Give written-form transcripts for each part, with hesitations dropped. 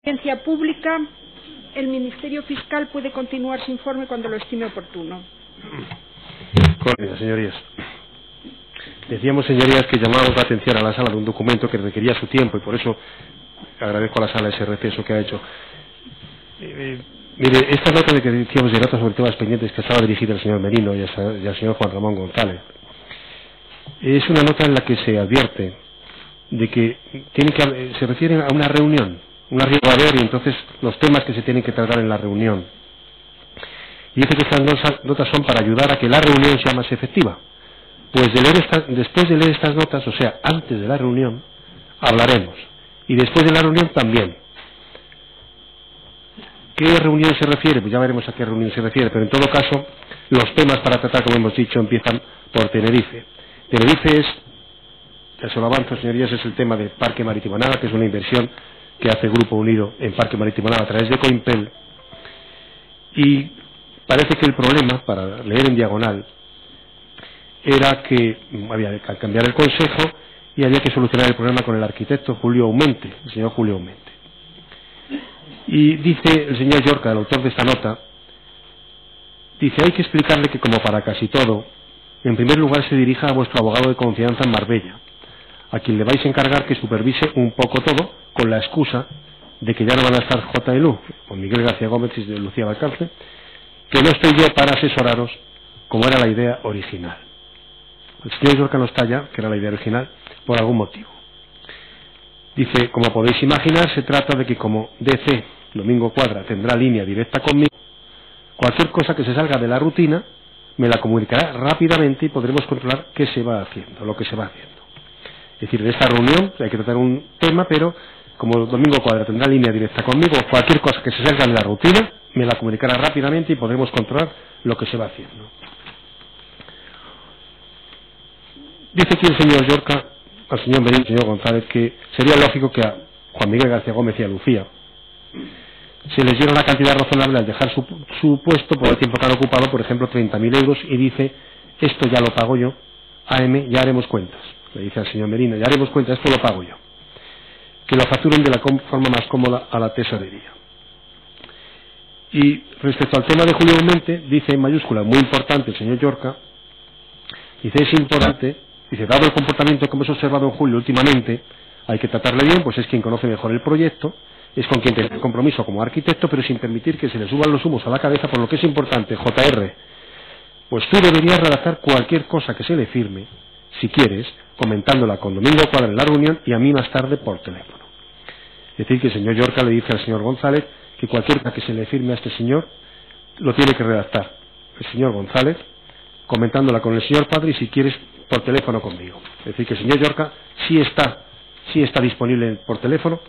Audiencia pública, el Fiscal puede continuar su informe cuando lo estime oportuno. Correcto, señorías. Decíamos, señorías, que llamábamos la atención a la sala de un documento que requería su tiempo y por eso agradezco a la sala ese receso que ha hecho. Mire, esta nota de que decíamos de notas sobre temas pendientes que estaba dirigida al señor Merino y al señor Juan Ramón González es una nota en la que se advierte de que se refiere a una reunión y entonces los temas que se tienen que tratar en la reunión. Y dice que estas notas son para ayudar a que la reunión sea más efectiva. Pues después de leer estas notas, o sea, antes de la reunión, hablaremos. Y después de la reunión también. ¿Qué reunión se refiere? Pues ya veremos a qué reunión se refiere, pero en todo caso, los temas para tratar, como hemos dicho, empiezan por Tenerife. Tenerife es, ya se lo avanzo, señorías, es el tema de Parque Marítimo Nava, que es una inversión que hace el Grupo Unido en Parque Marítimo Nava a través de Coimpel. Y parece que el problema, para leer en diagonal, era que había que cambiar el consejo y había que solucionar el problema con el arquitecto Julio Aumente, el señor Julio Aumente. Y dice el señor Llorca, el autor de esta nota, dice: hay que explicarle que, como para casi todo, en primer lugar se dirija a vuestro abogado de confianza en Marbella, a quien le vais a encargar que supervise un poco todo, con la excusa de que ya no van a estar JLU, con Miguel García Gómez y de Lucía Valcarce, que no estoy yo para asesoraros, como era la idea original. El señor Llorca no está ya, que era la idea original, por algún motivo. Dice: como podéis imaginar, se trata de que como DC, Domingo Cuadra, tendrá línea directa conmigo, cualquier cosa que se salga de la rutina me la comunicará rápidamente y podremos controlar qué se va haciendo, lo que se va haciendo. Es decir, en esta reunión hay que tratar un tema, pero como Domingo Cuadra tendrá línea directa conmigo, cualquier cosa que se salga de la rutina me la comunicará rápidamente y podremos controlar lo que se va haciendo. Dice aquí el señor Llorca al señor Merino y al señor González que sería lógico que a Juan Miguel García Gómez y a Lucía se les diera una cantidad razonable al dejar su puesto por el tiempo que han ocupado, por ejemplo 30.000 euros, y dice: esto ya lo pago yo, AM, ya haremos cuentas. Le dice al señor Merino: ya haremos cuentas, esto lo pago yo. Que lo facturen de la forma más cómoda a la tesorería. Y respecto al tema de Julio Aumente, dice en mayúscula, muy importante el señor Llorca, dice: es importante, dice, dado el comportamiento que hemos observado en Julio últimamente, hay que tratarle bien, pues es quien conoce mejor el proyecto, es con quien tiene el compromiso como arquitecto, pero sin permitir que se le suban los humos a la cabeza, por lo que es importante, JR, pues tú deberías redactar cualquier cosa que se le firme, si quieres, comentándola con Domingo Cuadra en la reunión y a mí más tarde por teléfono. Es decir, que el señor Llorca le dice al señor González que cualquier cosa que se le firme a este señor lo tiene que redactar el señor González, comentándola con el señor Padre y si quieres por teléfono conmigo. Es decir, que el señor Llorca sí está disponible por teléfono,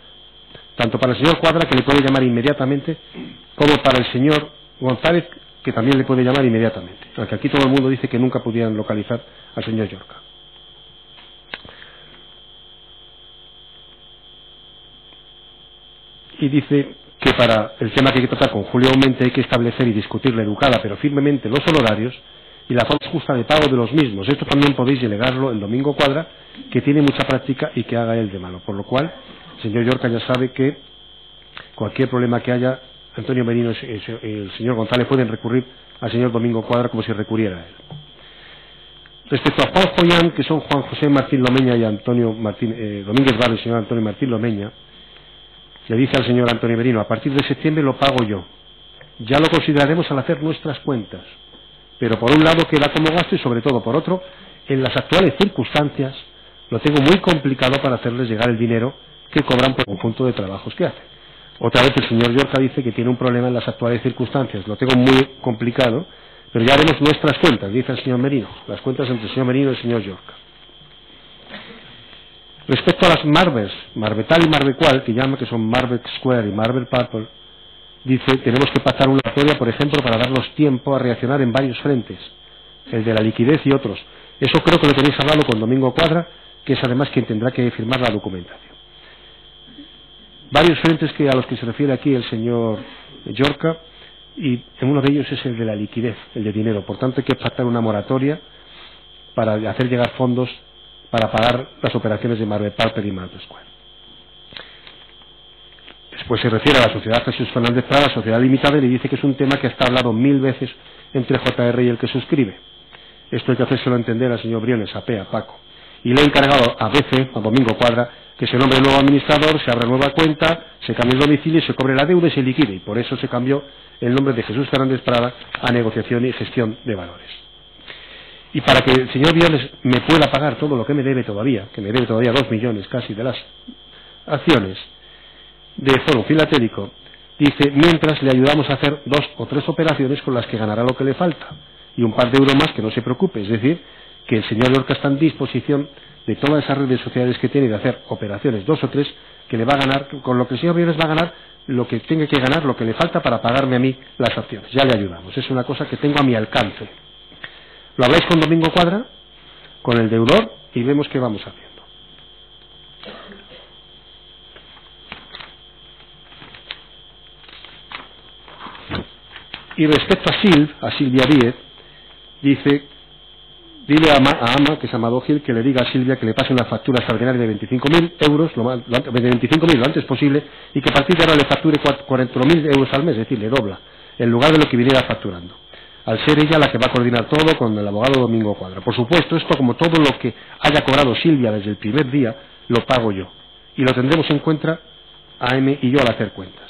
tanto para el señor Cuadra, que le puede llamar inmediatamente, como para el señor González, que también le puede llamar inmediatamente. Aunque aquí todo el mundo dice que nunca pudieran localizar al señor Llorca. Y dice que para el tema que hay que tratar con Julio Aumente hay que establecer y discutirle educada pero firmemente los honorarios y la forma justa de pago de los mismos. Esto también podéis delegarlo en Domingo Cuadra, que tiene mucha práctica y que haga él de mano. Por lo cual, el señor Llorca ya sabe que cualquier problema que haya, Antonio Merino y el señor González pueden recurrir al señor Domingo Cuadra como si recurriera a él. Respecto a Juan Joyán, que son Juan José Martín Lomeña y Antonio Domínguez Barrio y el señor Antonio Martín Lomeña, le dice al señor Antonio Merino: a partir de septiembre lo pago yo. Ya lo consideraremos al hacer nuestras cuentas. Pero por un lado queda como gasto y sobre todo por otro, en las actuales circunstancias lo tengo muy complicado para hacerles llegar el dinero que cobran por el conjunto de trabajos que hacen. Otra vez el señor Llorca dice que tiene un problema en las actuales circunstancias, lo tengo muy complicado, pero ya haremos nuestras cuentas, dice el señor Merino, las cuentas entre el señor Merino y el señor Llorca. Respecto a las Marvels, Marbetal y Marbecual, que llama que son Marvel Square y Marvel Purple, dice: tenemos que pactar una oratoria, por ejemplo, para darnos tiempo a reaccionar en varios frentes, el de la liquidez y otros. Eso creo que lo tenéis hablado con Domingo Cuadra, que es además quien tendrá que firmar la documentación. Varios frentes a los que se refiere aquí el señor Llorca, y en uno de ellos es el de la liquidez, el de dinero. Por tanto, hay que pactar una moratoria para hacer llegar fondos para pagar las operaciones de Marvel Purple y Marvel Square. Después se refiere a la sociedad Jesús Fernández Prada, sociedad limitada, y le dice que es un tema que está hablado 1000 veces entre JR y el que suscribe. Esto hay que hacérselo entender al señor Briones, a Paco. Y le he encargado a BC, a Domingo Cuadra, que se nombre nuevo administrador, se abra nueva cuenta, se cambie el domicilio, se cobre la deuda y se liquide. Y por eso se cambió el nombre de Jesús Fernández Prada a Negociación y Gestión de Valores. Y para que el señor Briones me pueda pagar todo lo que me debe todavía, que me debe todavía 2 millones casi de las acciones de Fórum Filatélico, dice, mientras le ayudamos a hacer 2 o 3 operaciones con las que ganará lo que le falta y un par de euros más, que no se preocupe. Es decir, que el señor Llorca está en disposición de todas esas redes sociales que tiene de hacer operaciones 2 o 3 que le va a ganar, con lo que el señor Briones va a ganar lo que tenga que ganar, lo que le falta para pagarme a mí las acciones. Ya le ayudamos, es una cosa que tengo a mi alcance. Lo habláis con Domingo Cuadra, con el deudor, y vemos qué vamos haciendo. Y respecto a Silvia Díez, dice, dile a Ama, que es Amado Gil, que le diga a Silvia que le pase una factura extraordinaria de 25.000 euros, de 25.000 lo antes posible, y que a partir de ahora le facture 40.000 euros al mes, es decir, le dobla, en lugar de lo que viniera facturando. Al ser ella la que va a coordinar todo con el abogado Domingo Cuadra. Por supuesto, esto, como todo lo que haya cobrado Silvia desde el primer día, lo pago yo. Y lo tendremos en cuenta AM y yo al hacer cuentas.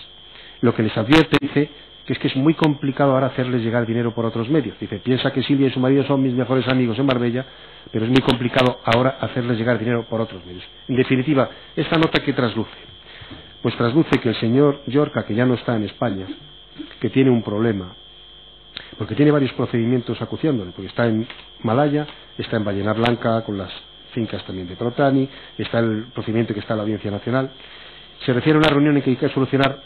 Lo que les advierte, dice, que es muy complicado ahora hacerles llegar dinero por otros medios. Dice, piensa que Silvia y su marido son mis mejores amigos en Marbella, pero es muy complicado ahora hacerles llegar dinero por otros medios. En definitiva, esta nota que trasluce, pues trasluce que el señor Llorca, que ya no está en España, que tiene un problema, porque tiene varios procedimientos acuciándole, porque está en Malaya, está en Ballena Blanca con las fincas también de Protani, está el procedimiento que está en la Audiencia Nacional. Se refiere a una reunión en que hay que solucionar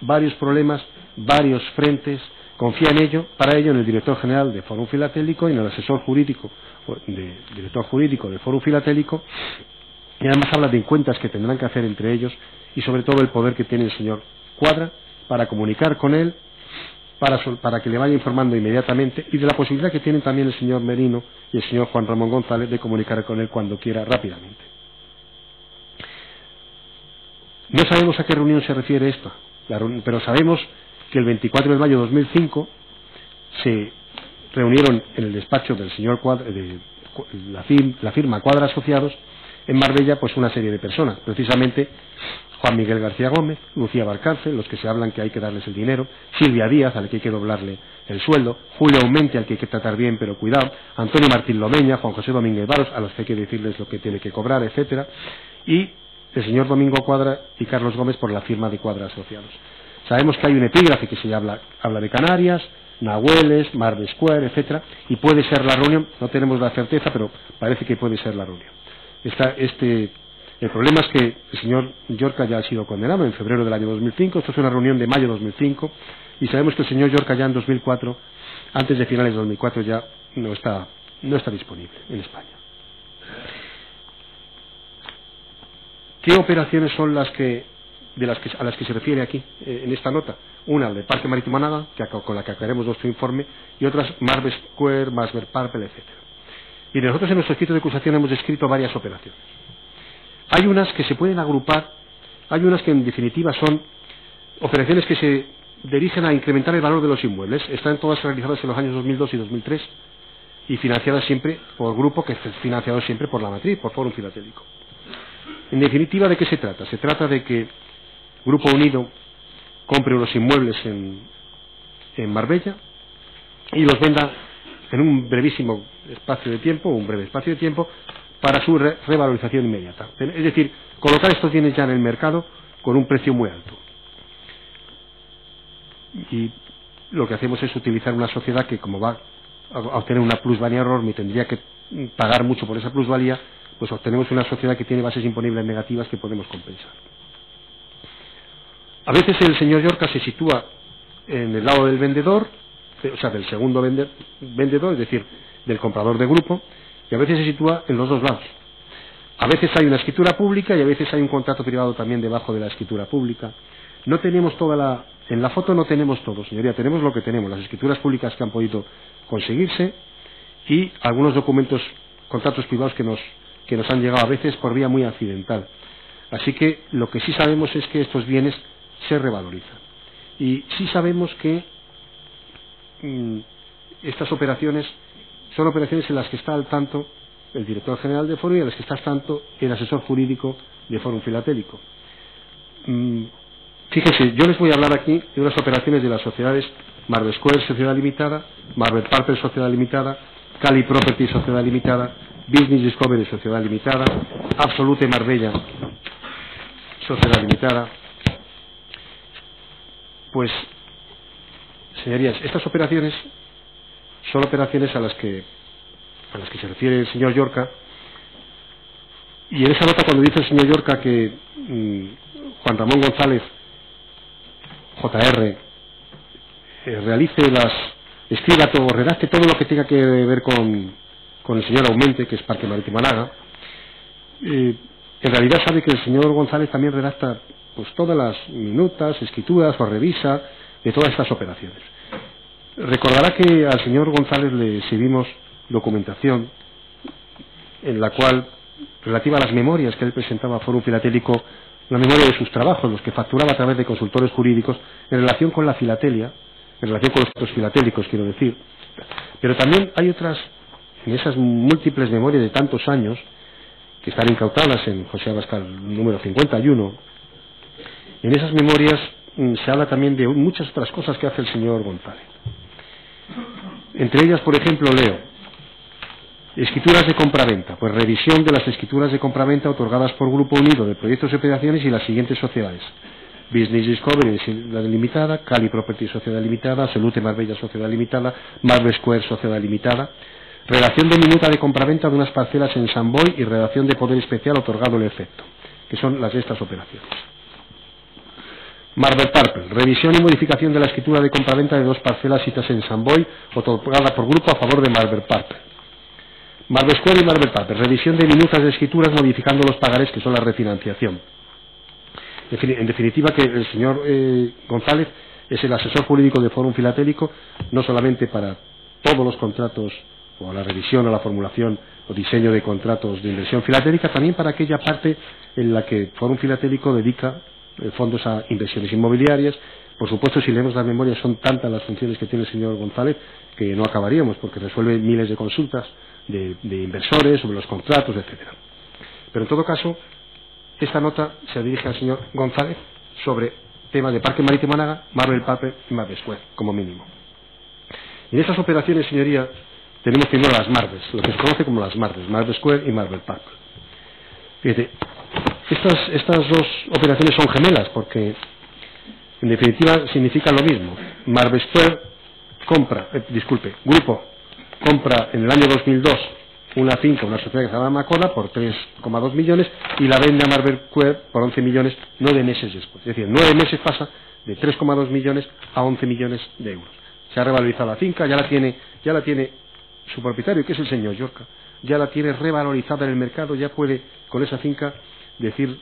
varios problemas, varios frentes, confía en ello, para ello en el director general de Fórum Filatélico y en el asesor jurídico, director jurídico del Fórum Filatélico, y además habla de cuentas que tendrán que hacer entre ellos y sobre todo el poder que tiene el señor Cuadra para comunicar con él, para que le vaya informando inmediatamente, y de la posibilidad que tienen también el señor Merino y el señor Juan Ramón González de comunicar con él cuando quiera rápidamente. No sabemos a qué reunión se refiere esta, pero sabemos que el 24 de mayo de 2005 se reunieron en el despacho del señor Cuadra, de la firma Cuadra Asociados en Marbella, pues una serie de personas, precisamente Juan Miguel García Gómez, Lucía Valcárcel, los que se hablan que hay que darles el dinero, Silvia Díaz, al que hay que doblarle el sueldo, Julio Aumente, al que hay que tratar bien pero cuidado, Antonio Martín Lomeña, Juan José Domínguez Varos, a los que hay que decirles lo que tiene que cobrar, etcétera, y el señor Domingo Cuadra y Carlos Gómez por la firma de Cuadra Asociados. Sabemos que hay un epígrafe que se habla de Canarias, Nahueles, Mar de Square, etcétera, y puede ser la reunión, no tenemos la certeza, pero parece que puede ser la reunión. El problema es que el señor Llorca ya ha sido condenado en febrero del año 2005, esto es una reunión de mayo de 2005, y sabemos que el señor Llorca ya en 2004, antes de finales de 2004, ya no está disponible en España. ¿Qué operaciones son a las que se refiere aquí, en esta nota? Una, de Parque Marítimo Anaga, con la que aclaremos nuestro informe, y otras, Marbe Square, Masver Parpel, etc. Y nosotros en nuestro escrito de acusación hemos descrito varias operaciones. Hay unas que se pueden agrupar, hay unas que en definitiva son operaciones que se dirigen a incrementar el valor de los inmuebles. Están todas realizadas en los años 2002 y 2003 y financiadas siempre por grupo que es financiado siempre por la matriz, por Fórum Filatélico. En definitiva, ¿de qué se trata? Se trata de que Grupo Unido compre unos inmuebles en Marbella y los venda en un brevísimo espacio de tiempo, un breve espacio de tiempo, para su revalorización inmediata. Es decir, colocar estos bienes ya en el mercado con un precio muy alto. Y lo que hacemos es utilizar una sociedad que, como va a obtener una plusvalía enorme y tendría que pagar mucho por esa plusvalía, pues obtenemos una sociedad que tiene bases imponibles negativas que podemos compensar. A veces el señor Llorca se sitúa en el lado del vendedor, o sea, del segundo vendedor, es decir, del comprador de grupo, y a veces se sitúa en los dos lados. A veces hay una escritura pública y a veces hay un contrato privado también debajo de la escritura pública. No tenemos en la foto no tenemos todo, señoría, tenemos lo que tenemos, las escrituras públicas que han podido conseguirse y algunos documentos, contratos privados que nos han llegado a veces por vía muy accidental. Así que lo que sí sabemos es que estos bienes se revalorizan. Y sí sabemos que estas operaciones son operaciones en las que está al tanto el director general de Fórum y en las que está al tanto el asesor jurídico de Fórum Filatélico. Fíjense, yo les voy a hablar aquí de unas operaciones de las sociedades Marble Square Sociedad Limitada, Marble Parper Sociedad Limitada, Cali Property Sociedad Limitada, Business Discovery Sociedad Limitada, Absolute Marbella Sociedad Limitada. Pues, señorías, estas operaciones son operaciones a las que se refiere el señor Llorca, y en esa nota cuando dice el señor Llorca que Juan Ramón González JR escriba todo, redacte todo lo que tenga que ver con el señor Aumente, que es Parque Marítimo Málaga, en realidad sabe que el señor González también redacta pues todas las minutas, escrituras o revisa de todas estas operaciones. Recordará que al señor González le exhibimos documentación en la cual, relativa a las memorias que él presentaba a Fórum Filatélico, la memoria de sus trabajos, los que facturaba a través de consultores jurídicos, en relación con la filatelia, en relación con los actos filatélicos, quiero decir. Pero también hay otras, en esas múltiples memorias de tantos años, que están incautadas en José Abascal número 51, en esas memorias se habla también de muchas otras cosas que hace el señor González. Entre ellas, por ejemplo, leo: escrituras de compraventa, pues revisión de las escrituras de compraventa otorgadas por Grupo Unido de Proyectos y Operaciones y las siguientes sociedades: Business Discovery Sociedad Limitada, Cali Property Sociedad Limitada, Absolute Marbella Sociedad Limitada, Marble Square Sociedad Limitada. Redacción de minuta de compraventa de unas parcelas en San Boi y redacción de poder especial otorgado el efecto, que son las de estas operaciones. Marble Parper, revisión y modificación de la escritura de compraventa de dos parcelas citas en San Boi, otorgada por grupo a favor de Marble Parper. Marble Square y Marble Parper, revisión de minutas de escrituras modificando los pagarés, que son la refinanciación. En definitiva, que el señor González es el asesor jurídico de Fórum Filatélico, no solamente para todos los contratos o la revisión o la formulación o diseño de contratos de inversión filatélica, también para aquella parte en la que Fórum Filatélico dedica fondos a inversiones inmobiliarias. Por supuesto, si leemos las memorias, son tantas las funciones que tiene el señor González que no acabaríamos, porque resuelve miles de consultas de inversores sobre los contratos, etcétera. Pero en todo caso, esta nota se dirige al señor González sobre temas de Parque Marítimo Málaga, Marble Parper y Marble Square, como mínimo. En estas operaciones, señoría, tenemos primero las Marbes, lo que se conoce como las Marbes, Marble Square y Marble Parper. Fíjate, estas dos operaciones son gemelas porque, en definitiva, significan lo mismo. Marble Square Grupo compra en el año 2002 una finca, una sociedad que se llama Macoda, por 3,2 millones y la vende a Marble Square por 11 millones 9 meses después. Es decir, 9 meses pasa de 3,2 millones a 11 millones de euros. Se ha revalorizado la finca, ya la tiene su propietario, que es el señor Llorca, ya la tiene revalorizada en el mercado, ya puede con esa finca decir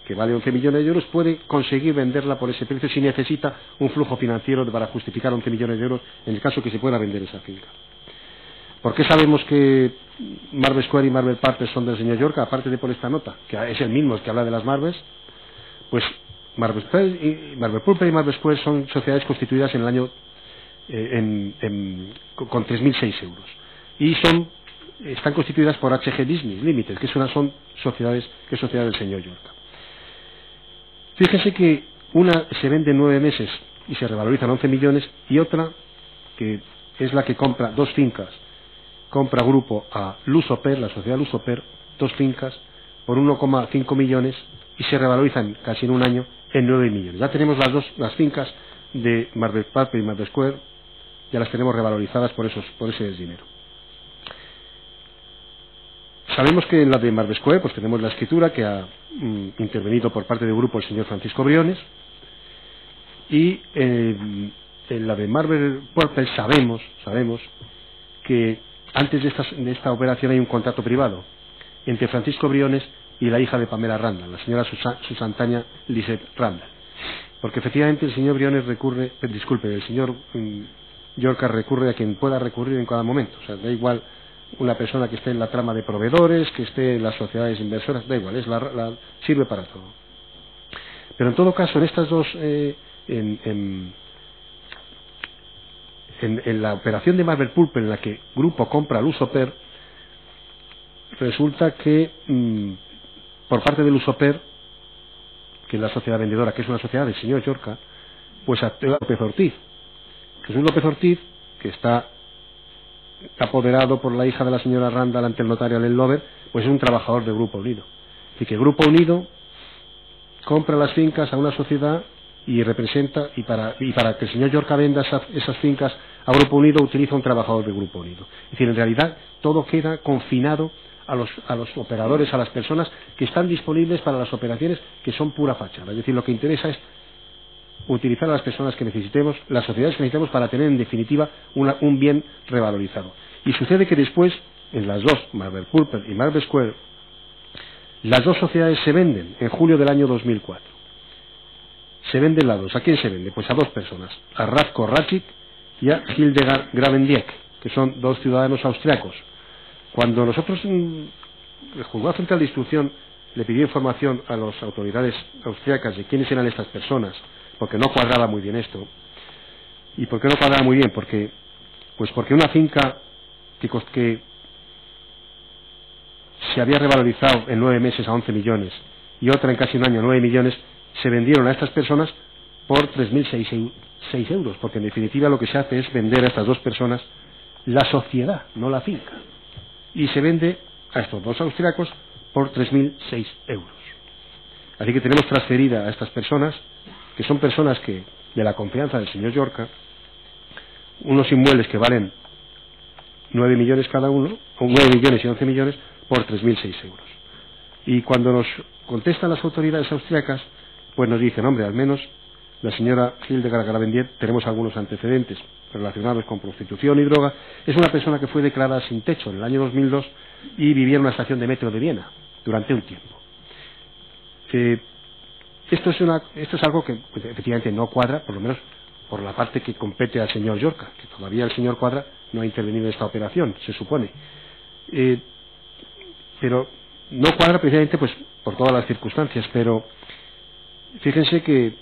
que vale 11 millones de euros, puede conseguir venderla por ese precio si necesita un flujo financiero para justificar 11 millones de euros en el caso que se pueda vender esa finca. ¿Por qué sabemos que Marble Square y Marble Parper son del señor Llorca, aparte de por esta nota, que es el mismo el que habla de las Marbes? Pues Marble Parper y Marble Square son sociedades constituidas en el año con 3.006 euros y están constituidas por HG Business Limited, que son sociedades del señor Llorca. Fíjense que una se vende en 9 meses y se revalorizan 11 millones y otra, que es la que compra dos fincas, compra grupo a Lusoper, la sociedad Lusoper, dos fincas por 1,5 millones y se revalorizan casi en un año en 9 millones. Ya tenemos las fincas de Marble Parper y Marble Square, ya las tenemos revalorizadas por ese dinero. Sabemos que en la de Marble Square pues tenemos la escritura que ha intervenido por parte del grupo el señor Francisco Briones, y en la de Marble Parper sabemos que antes de esta operación hay un contrato privado entre Francisco Briones y la hija de Pamela Randall, la señora Susantania Lisette Randall, porque efectivamente el señor Briones el señor Llorca recurre a quien pueda recurrir en cada momento. O sea, da igual una persona que esté en la trama de proveedores, que esté en las sociedades inversoras, da igual, sirve para todo. Pero en todo caso, en estas dos, en la operación de Marvel Pulp, en la que Grupo compra Lusoper, resulta que por parte de Lusoper, que es la sociedad vendedora, que es una sociedad del señor Llorca, pues a López Ortiz. Jesús López Ortiz, que está apoderado por la hija de la señora Randall ante el notario Allen Lover, pues es un trabajador de Grupo Unido. Así que Grupo Unido compra las fincas a una sociedad y representa, y para que el señor Llorca venda esas fincas a Grupo Unido, utiliza un trabajador de Grupo Unido. Es decir, en realidad todo queda confinado a los operadores, a las personas que están disponibles para las operaciones que son pura fachada. Es decir, lo que interesa es utilizar a las personas que necesitemos, las sociedades que necesitemos para tener en definitiva un bien revalorizado. Y sucede que después, en las dos, Marvel Pulper y Marvel Square, las dos sociedades se venden en julio del año 2004. Se venden las dos. ¿A quién se vende? Pues a dos personas, a Radko Racic y a Hildegard Gravendiek, que son dos ciudadanos austriacos. Cuando nosotros, el Juzgado Central de Instrucción le pidió información a las autoridades austriacas de quiénes eran estas personas, porque no cuadraba muy bien esto. ¿Y por qué no cuadraba muy bien? Porque una finca que se había revalorizado en 9 meses a 11 millones y otra en casi un año a 9 millones, se vendieron a estas personas por 3.006 euros, porque en definitiva lo que se hace es vender a estas dos personas la sociedad, no la finca. Y se vende a estos dos austriacos por 3.006 euros. Así que tenemos transferida a estas personas, que son personas que de la confianza del señor Llorca, unos inmuebles que valen 9 millones cada uno, o 9 millones y 11 millones, por 3.006 euros. Y cuando nos contestan las autoridades austriacas, pues nos dicen, hombre, al menos la señora Hildegard Gravendiek, tenemos algunos antecedentes relacionados con prostitución y droga, es una persona que fue declarada sin techo en el año 2002 y vivía en una estación de metro de Viena durante un tiempo. Esto es algo que pues, efectivamente no cuadra, por lo menos por la parte que compete al señor Llorca, que todavía el señor Cuadra no ha intervenido en esta operación, se supone. Pero no cuadra precisamente pues por todas las circunstancias, pero fíjense que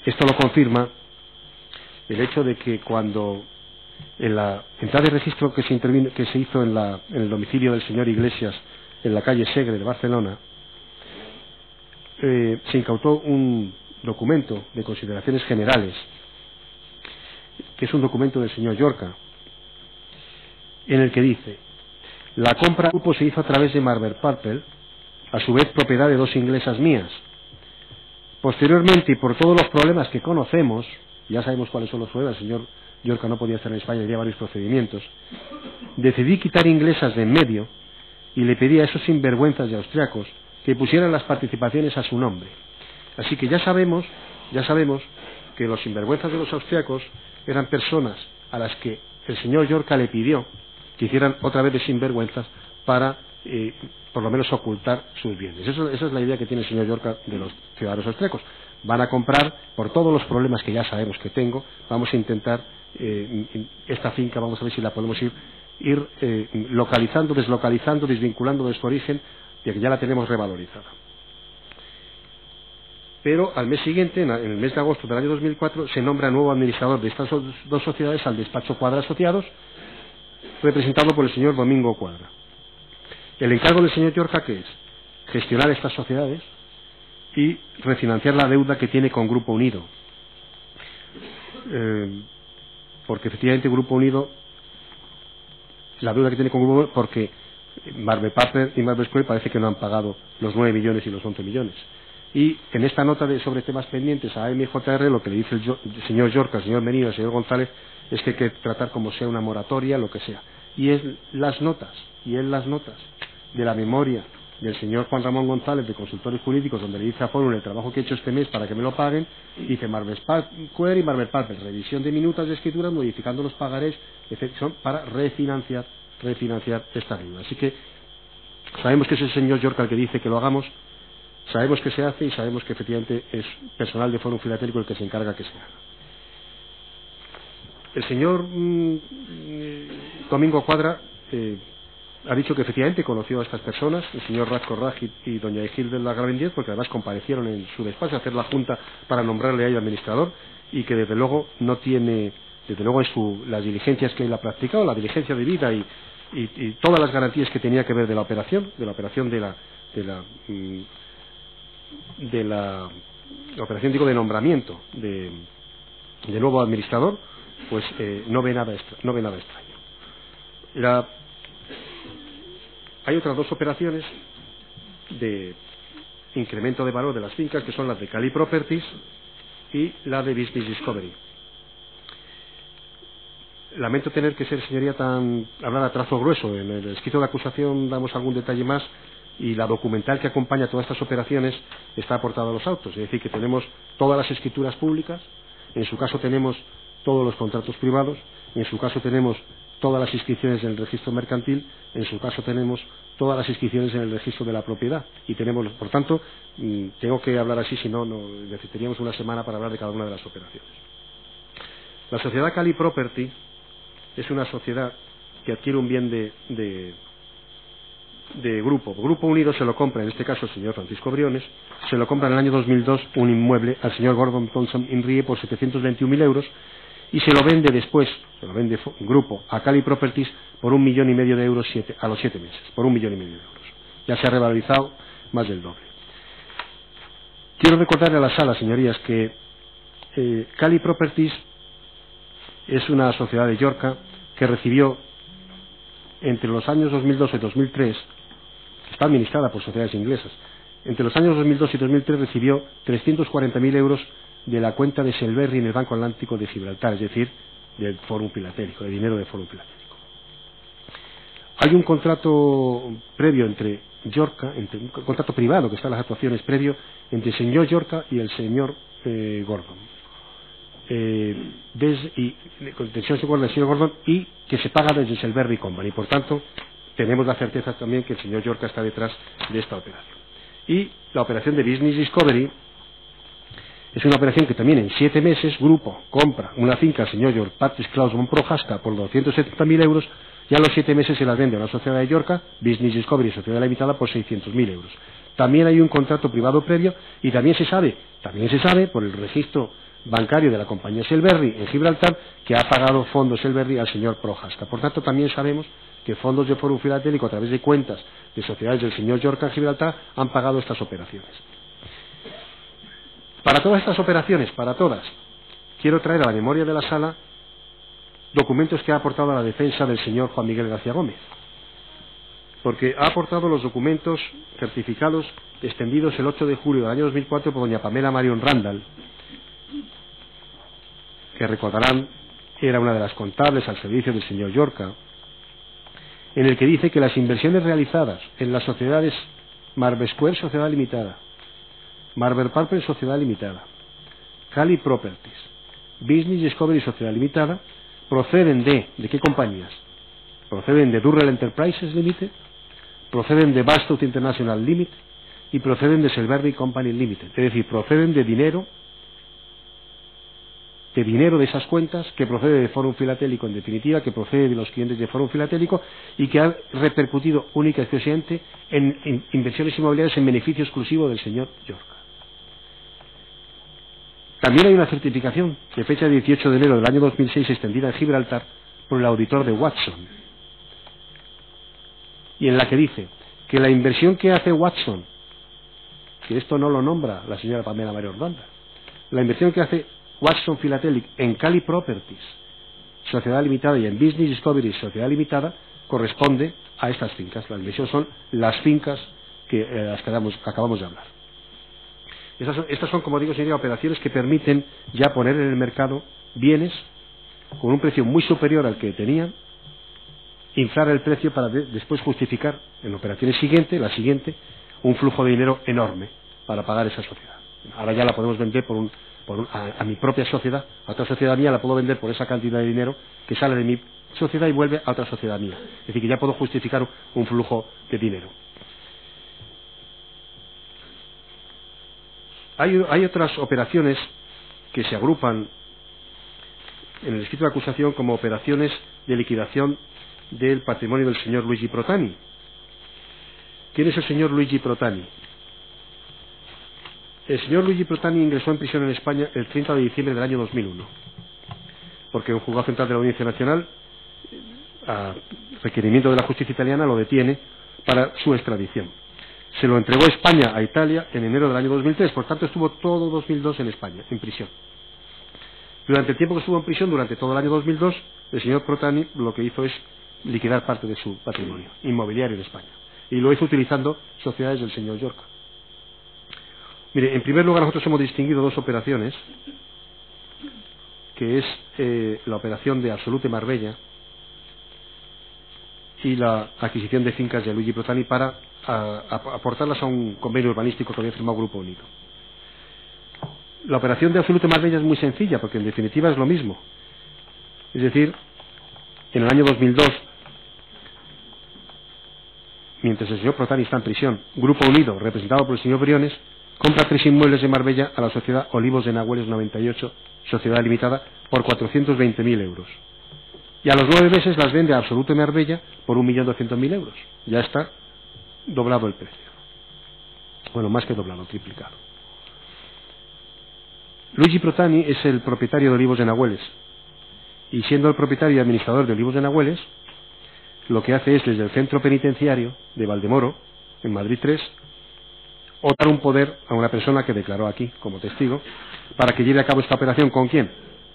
esto lo confirma el hecho de que cuando en la entrada de registro que se hizo en el domicilio del señor Iglesias en la calle Segre de Barcelona, se incautó un documento de consideraciones generales, que es un documento del señor Llorca, en el que dice: la compra del grupo se hizo a través de Marvel Purple, a su vez propiedad de dos inglesas mías. Posteriormente, y por todos los problemas que conocemos, ya sabemos cuáles son los problemas, el señor Llorca no podía estar en España, había varios procedimientos, decidí quitar inglesas de en medio y le pedí a esos sinvergüenzas de austriacos que pusieran las participaciones a su nombre. Así que ya sabemos que los sinvergüenzas de los austriacos eran personas a las que el señor Llorca le pidió que hicieran otra vez de sinvergüenzas para por lo menos ocultar sus bienes. Esa es la idea que tiene el señor Llorca de los ciudadanos austriacos. Van a comprar, por todos los problemas que ya sabemos que tengo, vamos a intentar esta finca, vamos a ver si la podemos ir localizando, deslocalizando, desvinculando de su origen, ya que ya la tenemos revalorizada. Pero al mes siguiente, en el mes de agosto del año 2004, se nombra nuevo administrador de estas dos sociedades al despacho Cuadra Asociados, representado por el señor Domingo Cuadra. El encargo del señor Llorca, ¿qué es? Gestionar estas sociedades y refinanciar la deuda que tiene con Grupo Unido. Porque efectivamente Grupo Unido, la deuda que tiene con Grupo Unido, porque Marvel Partner y Marvel Square parece que no han pagado los 9 millones y los 11 millones. Y en esta nota sobre temas pendientes a MJR, lo que le dice el señor Llorca, el señor Menino, el señor González, es que hay que tratar como sea una moratoria, lo que sea. Y en las notas de la memoria del señor Juan Ramón González, de Consultores Jurídicos, donde le dice a Fórmula el trabajo que he hecho este mes para que me lo paguen, dice Marvel Square y Marvel Partner, revisión de minutas de escritura, modificando los pagarés, son para refinanciar esta deuda. Así que sabemos que es el señor Llorca el que dice que lo hagamos, sabemos que se hace y sabemos que efectivamente es personal de Fórum Filatélico el que se encarga que se haga. El señor Domingo Cuadra ha dicho que efectivamente conoció a estas personas, el señor Radko Raj y doña Egilda Gravendiez, porque además comparecieron en su despacho a hacer la junta para nombrarle a ella administrador, y que desde luego no tiene, desde luego las diligencias que él ha practicado, la diligencia de vida y todas las garantías que tenía que ver de la operación la operación digo de nombramiento de nuevo administrador, pues no ve nada extraño. Hay otras dos operaciones de incremento de valor de las fincas, que son las de Cali Properties y la de Business Discovery. Lamento tener que ser, señoría, hablar a trazo grueso. En el escrito de acusación damos algún detalle más, y la documental que acompaña todas estas operaciones está aportada a los autos. Es decir, que tenemos todas las escrituras públicas, en su caso tenemos todos los contratos privados, en su caso tenemos todas las inscripciones en el registro mercantil, en su caso tenemos todas las inscripciones en el registro de la propiedad, y tenemos, por tanto, tengo que hablar así, si no necesitaríamos una semana para hablar de cada una de las operaciones. La sociedad Cali Property es una sociedad que adquiere un bien de Grupo Unido. Se lo compra, en este caso el señor Francisco Briones, se lo compra en el año 2002 un inmueble al señor Gordon Thompson Inrie por 721.000 euros, y se lo vende después, Grupo a Cali Properties por 1,5 millones de euros a los 7 meses, por 1,5 millones de euros. Ya se ha revalorizado más del doble. Quiero recordarle a la sala, señorías, que Cali Properties es una sociedad de Llorca que recibió entre los años 2002 y 2003, está administrada por sociedades inglesas, entre los años 2002 y 2003 recibió 340.000 euros de la cuenta de Selberry en el Banco Atlántico de Gibraltar, es decir, del Fórum Filatélico, de dinero del Fórum Filatélico. Hay un contrato previo entre Llorca, un contrato privado que está en las actuaciones previo entre el señor Llorca y el señor Gordon. Contención del señor Gordon, y que se paga desde Selberry Company. Por tanto, tenemos la certeza también que el señor Llorca está detrás de esta operación. Y la operación de Business Discovery es una operación que también en 7 meses Grupo compra una finca al señor George Patrick Clausman Prohaska por 270.000 euros, y a los 7 meses se las vende a una sociedad de Llorca, Business Discovery, sociedad limitada, por 600.000 euros. También hay un contrato privado previo, y también se sabe por el registro bancario de la compañía Selberry en Gibraltar que ha pagado fondos Selberry al señor Prohaska. Por tanto, también sabemos que fondos de Fórum Filatélico, a través de cuentas de sociedades del señor Llorca en Gibraltar, han pagado estas operaciones. Para todas estas operaciones, para todas, quiero traer a la memoria de la sala documentos que ha aportado a la defensa del señor Juan Miguel García Gómez, porque ha aportado los documentos certificados extendidos el 8 de julio del año 2004 por doña Pamela Marion Randall, que recordarán era una de las contables al servicio del señor Llorca, en el que dice que las inversiones realizadas en las sociedades Marble Square Sociedad Limitada, Marble Purple Sociedad Limitada, Cali Properties, Business Discovery Sociedad Limitada, proceden ¿de qué compañías? Proceden de Durrell Enterprises Limited, proceden de Bastow International Limited y proceden de Selberry Company Limited. Es decir, proceden de dinero de esas cuentas, que procede de Fórum Filatélico, en definitiva, que procede de los clientes de Fórum Filatélico, y que ha repercutido única y exclusivamente en inversiones inmobiliarias en beneficio exclusivo del señor Llorca. También hay una certificación de fecha 18 de enero del año 2006 extendida en Gibraltar por el auditor de Watson, y en la que dice que la inversión que hace Watson, que esto no lo nombra la señora Pamela María Ordanda, la inversión que hace Watson Philatelic en Cali Properties Sociedad Limitada y en Business Discovery Sociedad Limitada corresponde a estas fincas. La inversión son las fincas que acabamos de hablar. Estas son, como digo, señoría, operaciones que permiten ya poner en el mercado bienes con un precio muy superior al que tenían, inflar el precio para después justificar en la operación siguiente, un flujo de dinero enorme para pagar esa sociedad. Ahora ya la podemos vender a mi propia sociedad, a otra sociedad mía la puedo vender por esa cantidad de dinero que sale de mi sociedad y vuelve a otra sociedad mía. Es decir, que ya puedo justificar un flujo de dinero. Hay otras operaciones que se agrupan en el escrito de acusación como operaciones de liquidación del patrimonio del señor Luigi Protani. ¿Quién es el señor Luigi Protani? El señor Luigi Protani ingresó en prisión en España el 30 de diciembre del año 2001, porque un juzgado central de la Audiencia Nacional, a requerimiento de la justicia italiana, lo detiene para su extradición. Se lo entregó España a Italia en enero del año 2003, por tanto estuvo todo 2002 en España, en prisión. Durante el tiempo que estuvo en prisión, durante todo el año 2002, el señor Protani lo que hizo es liquidar parte de su patrimonio inmobiliario en España, y lo hizo utilizando sociedades del señor Llorca. Mire, en primer lugar, nosotros hemos distinguido dos operaciones, que es la operación de Absolute Marbella y la adquisición de fincas de Luigi Protani para aportarlas a un convenio urbanístico que había firmado Grupo Unido. La operación de Absolute Marbella es muy sencilla, porque en definitiva es lo mismo. Es decir, en el año 2002, mientras el señor Protani está en prisión, Grupo Unido, representado por el señor Briones, compra 3 inmuebles de Marbella a la sociedad Olivos de Nahueles 98, sociedad limitada, por 420.000 euros. Y a los 9 meses las vende a Absolute Marbella por 1.200.000 euros. Ya está doblado el precio. Bueno, más que doblado, triplicado. Luigi Protani es el propietario de Olivos de Nahueles, y siendo el propietario y administrador de Olivos de Nahueles, lo que hace es, desde el centro penitenciario de Valdemoro, en Madrid 3, otorgar un poder a una persona que declaró aquí como testigo para que lleve a cabo esta operación. ¿Con quién?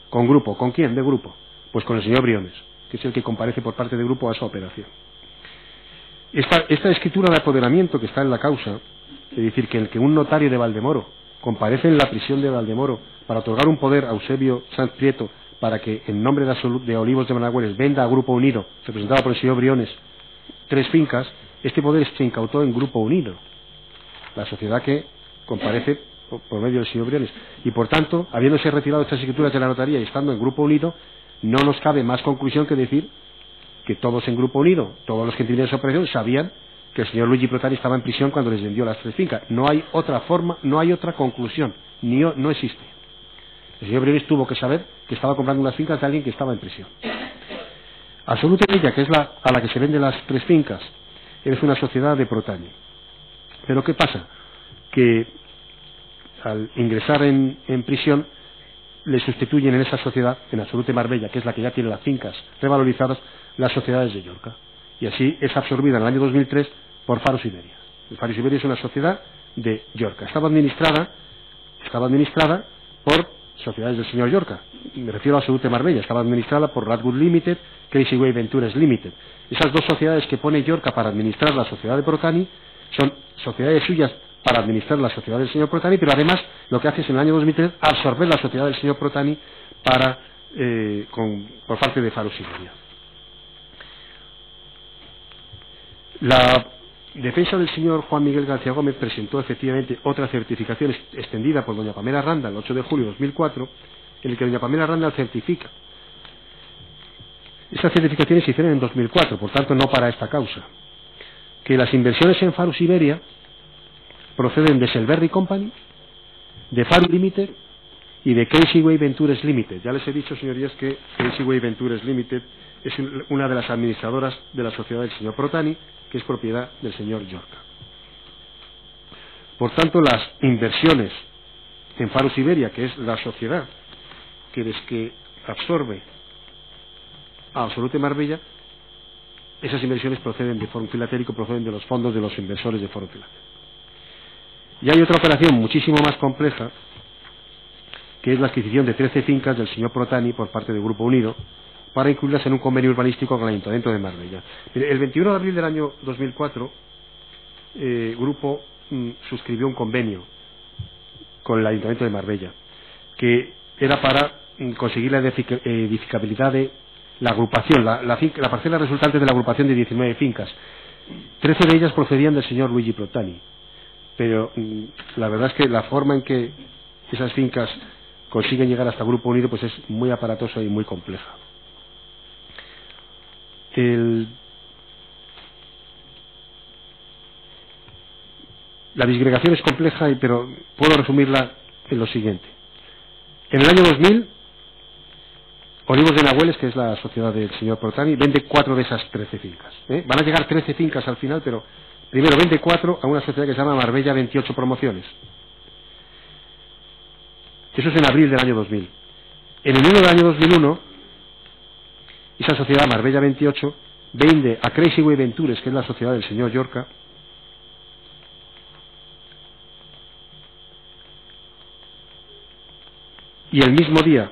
Con Grupo. ¿Con quién de Grupo? Pues con el señor Briones, que es el que comparece por parte de Grupo a esa operación. Esta escritura de apoderamiento que está en la causa, es decir, que el que un notario de Valdemoro comparece en la prisión de Valdemoro para otorgar un poder a Eusebio Sanz Prieto para que en nombre de Olivos de Nahueles venda a Grupo Unido, representado por el señor Briones, 3 fincas, este poder se incautó en Grupo Unido, la sociedad que comparece por medio del señor Briones. Y por tanto, habiéndose retirado estas escrituras de la notaría y estando en Grupo Unido, no nos cabe más conclusión que decir que todos en Grupo Unido, todos los que entendían esa operación, sabían que el señor Luigi Protani estaba en prisión cuando les vendió las 3 fincas. No hay otra forma, no hay otra conclusión, no existe. El señor Briones tuvo que saber que estaba comprando unas fincas de alguien que estaba en prisión. Absolute Marbella, que es a la que se venden las 3 fincas, es una sociedad de Protani. Pero ¿qué pasa? Que al ingresar en prisión le sustituyen en esa sociedad, en Absolute Marbella, que es la que ya tiene las fincas revalorizadas, las sociedades de Llorca. Y así es absorbida en el año 2003 por Faros Iberia. El Faros Iberia es una sociedad de Llorca. Estaba administrada por sociedades del señor Llorca. Me refiero a Absolute Marbella. Estaba administrada por Radwood Limited, Crazy Way Ventures Limited. Esas dos sociedades que pone Llorca para administrar la sociedad de Protani son sociedades suyas para administrar la sociedad del señor Protani, pero además lo que hace es en el año 2003 absorber la sociedad del señor Protani por parte de Faros Iberia. La defensa del señor Juan Miguel García Gómez presentó efectivamente otra certificación extendida por doña Pamela Randa el 8 de julio de 2004, en el que doña Pamela Randa certifica. Estas certificaciones se hicieron en 2004, por tanto no para esta causa, que las inversiones en Faros Iberia proceden de Selberry Company, de Faru Limited y de Crazy Way Ventures Limited. Ya les he dicho, señorías, que Crazy Way Ventures Limited es una de las administradoras de la sociedad del señor Protani, que es propiedad del señor Llorca. Por tanto, las inversiones en Faros Iberia, que es la sociedad que absorbe a Absolute Marbella, esas inversiones proceden de Fórum Filatérico, proceden de los fondos de los inversores de Fórum Filatérico. Y hay otra operación muchísimo más compleja, que es la adquisición de 13 fincas del señor Protani por parte del Grupo Unido, para incluirlas en un convenio urbanístico con el Ayuntamiento de Marbella. El 21 de abril del año 2004, Grupo suscribió un convenio con el Ayuntamiento de Marbella, que era para conseguir la edificabilidad de la agrupación, la parcela resultante de la agrupación de 19 fincas. 13 de ellas procedían del señor Luigi Protani, pero la verdad es que la forma en que esas fincas consiguen llegar hasta Grupo Unido pues es muy aparatosa y muy compleja. La disgregación es compleja, pero puedo resumirla en lo siguiente. En el año 2000, Olivos de Nahueles, que es la sociedad del señor Protani, vende 4 de esas 13 fincas. Van a llegar 13 fincas al final, pero primero vende 4 a una sociedad que se llama Marbella 28 Promociones. Eso es en abril del año 2000. En enero del año 2001, esa sociedad Marbella 28 vende a Crazy Way Ventures, que es la sociedad del señor Llorca, y el mismo día,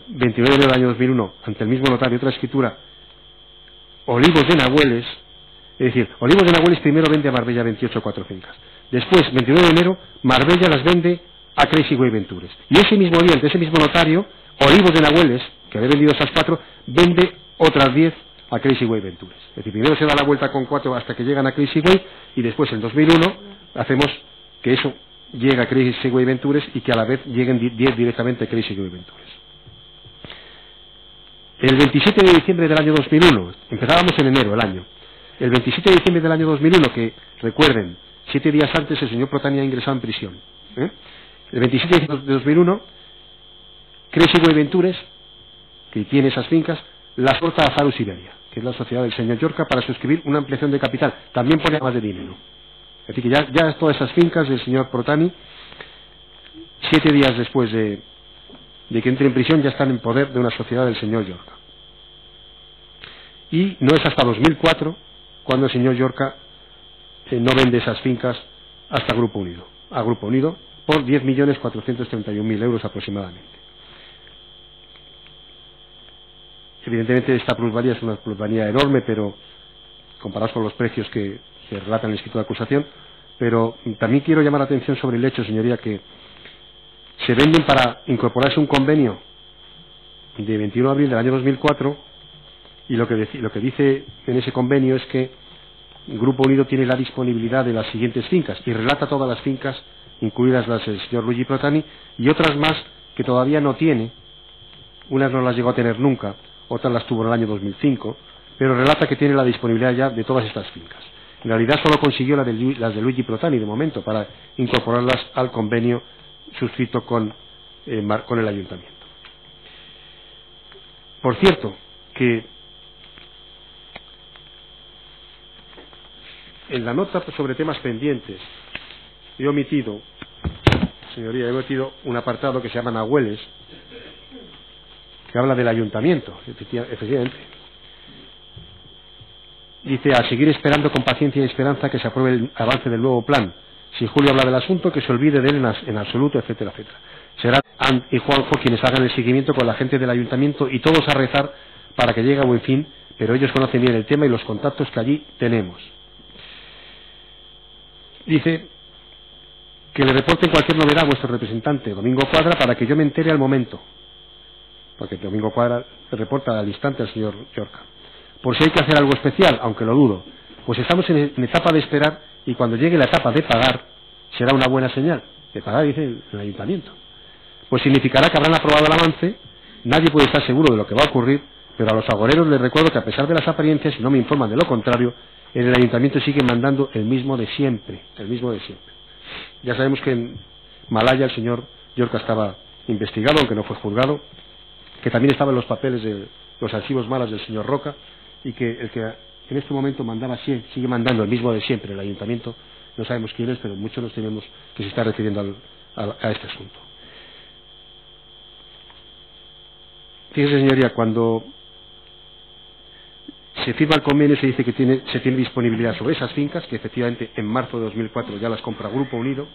29 de enero del año 2001, ante el mismo notario, otra escritura, Olivos de Nahueles, es decir, Olivos de Nahueles primero vende a Marbella 28 4 fincas. Después, 29 de enero, Marbella las vende a Crazy Way Ventures. Y ese mismo día, ante ese mismo notario, Olivos de Nahueles, que había vendido esas 4, vende otras 10 a Crazy Way Ventures. Es decir, primero se da la vuelta con 4 hasta que llegan a Crazy Way, y después, en 2001, hacemos que eso llega a Crazy Way Ventures y que a la vez lleguen 10 directamente a Crazy Way Ventures. El 27 de diciembre del año 2001, empezábamos en enero el año, el 27 de diciembre del año 2001, que recuerden, 7 días antes el señor Protani ha ingresado en prisión. El 27 de diciembre de 2001, Crazy Way Ventures, que tiene esas fincas, las corta a Zarus Iberia, que es la sociedad del señor Llorca, para suscribir una ampliación de capital, también pone más de dinero. Es decir, que ya todas esas fincas del señor Protani, 7 días después de que entre en prisión, ya están en poder de una sociedad del señor Llorca. Y no es hasta 2004 cuando el señor Llorca no vende esas fincas hasta Grupo Unido, a Grupo Unido, por 10.431.000 euros aproximadamente. Evidentemente esta plusvalía es una plusvalía enorme, pero comparados con los precios que se relatan en el escrito de acusación, pero también quiero llamar la atención sobre el hecho, señoría, que se venden para incorporarse un convenio de 21 de abril del año 2004, y lo que dice en ese convenio es que Grupo Unido tiene la disponibilidad de las siguientes fincas, y relata todas las fincas, incluidas las del señor Luigi Protani, y otras más que todavía no tiene. Unas no las llegó a tener nunca, otras las tuvo en el año 2005, pero relata que tiene la disponibilidad ya de todas estas fincas. En realidad solo consiguió las de Luigi Protani de momento, para incorporarlas al convenio suscrito con el ayuntamiento. Por cierto, que en la nota sobre temas pendientes he omitido, señoría, un apartado que se llama Nahueles, que habla del ayuntamiento, efectivamente. Dice: a seguir esperando con paciencia y esperanza que se apruebe el avance del nuevo plan. Si Julio habla del asunto, que se olvide de él en absoluto, etcétera, etcétera. Será Ant y Juanjo quienes hagan el seguimiento con la gente del ayuntamiento, y todos a rezar para que llegue a buen fin, pero ellos conocen bien el tema y los contactos que allí tenemos. Dice que le reporten cualquier novedad a vuestro representante, Domingo Cuadra, para que yo me entere al momento, porque Domingo Cuadra le reporta al instante al señor Llorca. Por si hay que hacer algo especial, aunque lo dudo, pues estamos en etapa de esperar, y cuando llegue la etapa de pagar, será una buena señal. De pagar, dice el ayuntamiento. Pues significará que habrán aprobado el avance. Nadie puede estar seguro de lo que va a ocurrir, pero a los agoreros les recuerdo que, a pesar de las apariencias, si no me informan de lo contrario, en el ayuntamiento sigue mandando el mismo de siempre, Ya sabemos que en Malaya el señor Llorca estaba investigado, aunque no fue juzgado, que también estaba en los papeles de los archivos malas del señor Roca, y que el que en este momento sigue mandando el mismo de siempre, el ayuntamiento. No sabemos quién es, pero muchos nos tememos que se está refiriendo a este asunto. Fíjese, señoría, cuando se firma el convenio se dice que se tiene disponibilidad sobre esas fincas, que efectivamente en marzo de 2004 ya las compra Grupo Unido,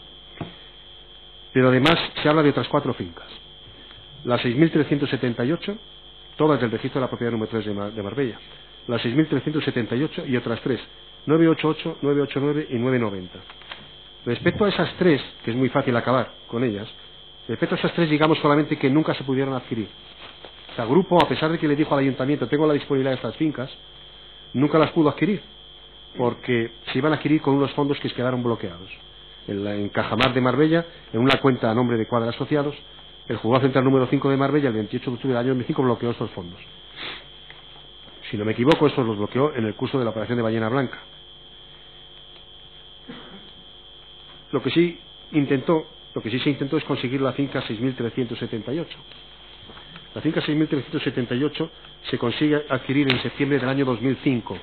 pero además se habla de otras 4 fincas. Las 6.378, todas del registro de la propiedad número 3 de Marbella. Las 6.378 y otras 3, 988, 989 y 990. Respecto a esas 3, que es muy fácil acabar con ellas, respecto a esas 3 digamos solamente que nunca se pudieron adquirir. O sea, Grupo, a pesar de que le dijo al ayuntamiento: tengo la disponibilidad de estas fincas, nunca las pudo adquirir, porque se iban a adquirir con unos fondos que quedaron bloqueados. En Cajamar de Marbella, en una cuenta a nombre de Cuadra Asociados, el juzgado central número 5 de Marbella, el 28 de octubre del año 2005, bloqueó estos fondos. Si no me equivoco, estos los bloqueó en el curso de la operación de Ballena Blanca. Lo que sí se intentó es conseguir la finca 6.378. La finca 6.378 se consigue adquirir en septiembre del año 2005.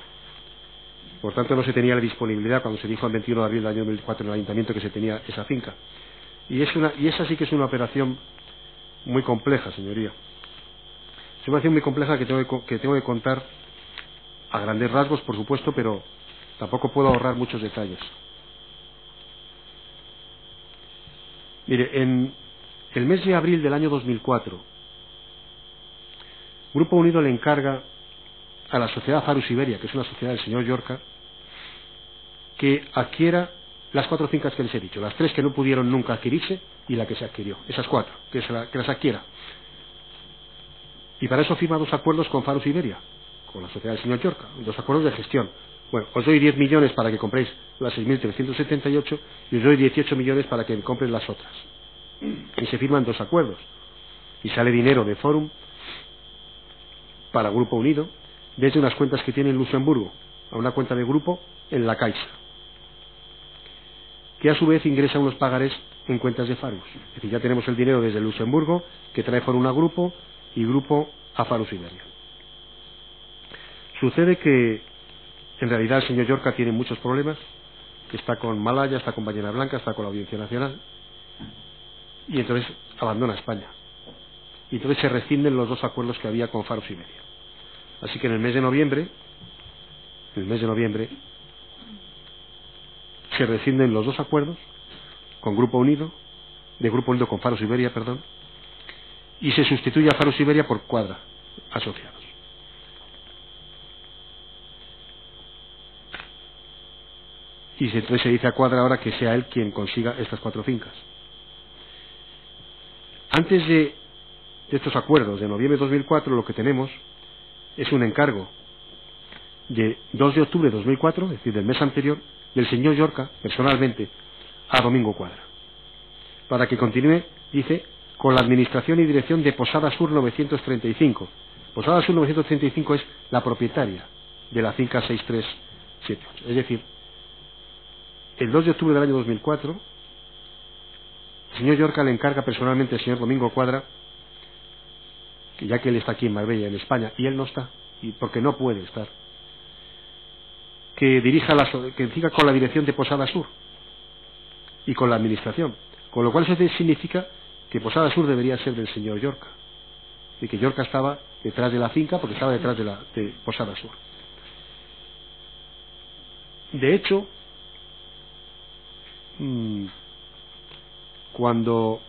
Por tanto, no se tenía la disponibilidad cuando se dijo el 21 de abril del año 2004 en el ayuntamiento que se tenía esa finca. Y esa sí que es una operación muy compleja, señoría. Es una operación muy compleja que tengo que contar a grandes rasgos, por supuesto, pero tampoco puedo ahorrar muchos detalles. Mire, en el mes de abril del año 2004, Grupo Unido le encarga a la sociedad Farus Iberia, que es una sociedad del señor Llorca, que adquiera las 4 fincas que les he dicho, las 3 que no pudieron nunca adquirirse y la que se adquirió, esas 4, que las adquiera. Y para eso firma 2 acuerdos con Farus Iberia, con la sociedad del señor Llorca, 2 acuerdos de gestión. Bueno, os doy 10 millones para que compréis las 6.378 y os doy 18 millones para que compréis las otras. Y se firman 2 acuerdos. Y sale dinero de Forum para Grupo Unido desde unas cuentas que tiene en Luxemburgo a una cuenta de grupo en la Caixa, que a su vez ingresa unos pagarés en cuentas de Farus. Es decir, ya tenemos el dinero desde Luxemburgo que trae Forum a Grupo y Grupo a Farus Iberia. Sucede que en realidad el señor Llorca tiene muchos problemas, está con Malaya, está con Ballena Blanca, está con la Audiencia Nacional, y entonces abandona España. Y entonces se rescinden los 2 acuerdos que había con Farus Iberia. Así que en el mes de noviembre, se rescinden los 2 acuerdos con Grupo Unido, con Farus Iberia, perdón, y se sustituye a Farus Iberia por Quadra Asociados. Y entonces se dice a Quadra ahora que sea él quien consiga estas 4 fincas. Antes de estos acuerdos de noviembre de 2004, lo que tenemos es un encargo de 2 de octubre de 2004, es decir, del mes anterior, del señor Llorca, personalmente, a Domingo Quadra, para que continúe, dice, con la administración y dirección de Posada Sur 935. Posada Sur 935 es la propietaria de la finca 6378. Es decir, el 2 de octubre del año 2004, el señor Llorca le encarga personalmente al señor Domingo Quadra, ya que él está aquí en Marbella, en España, y él no está, y porque no puede estar, que siga con la dirección de Posada Sur y con la administración, con lo cual eso significa que Posada Sur debería ser del señor Llorca, y que Llorca estaba detrás de la finca porque estaba detrás de Posada Sur. De hecho, cuando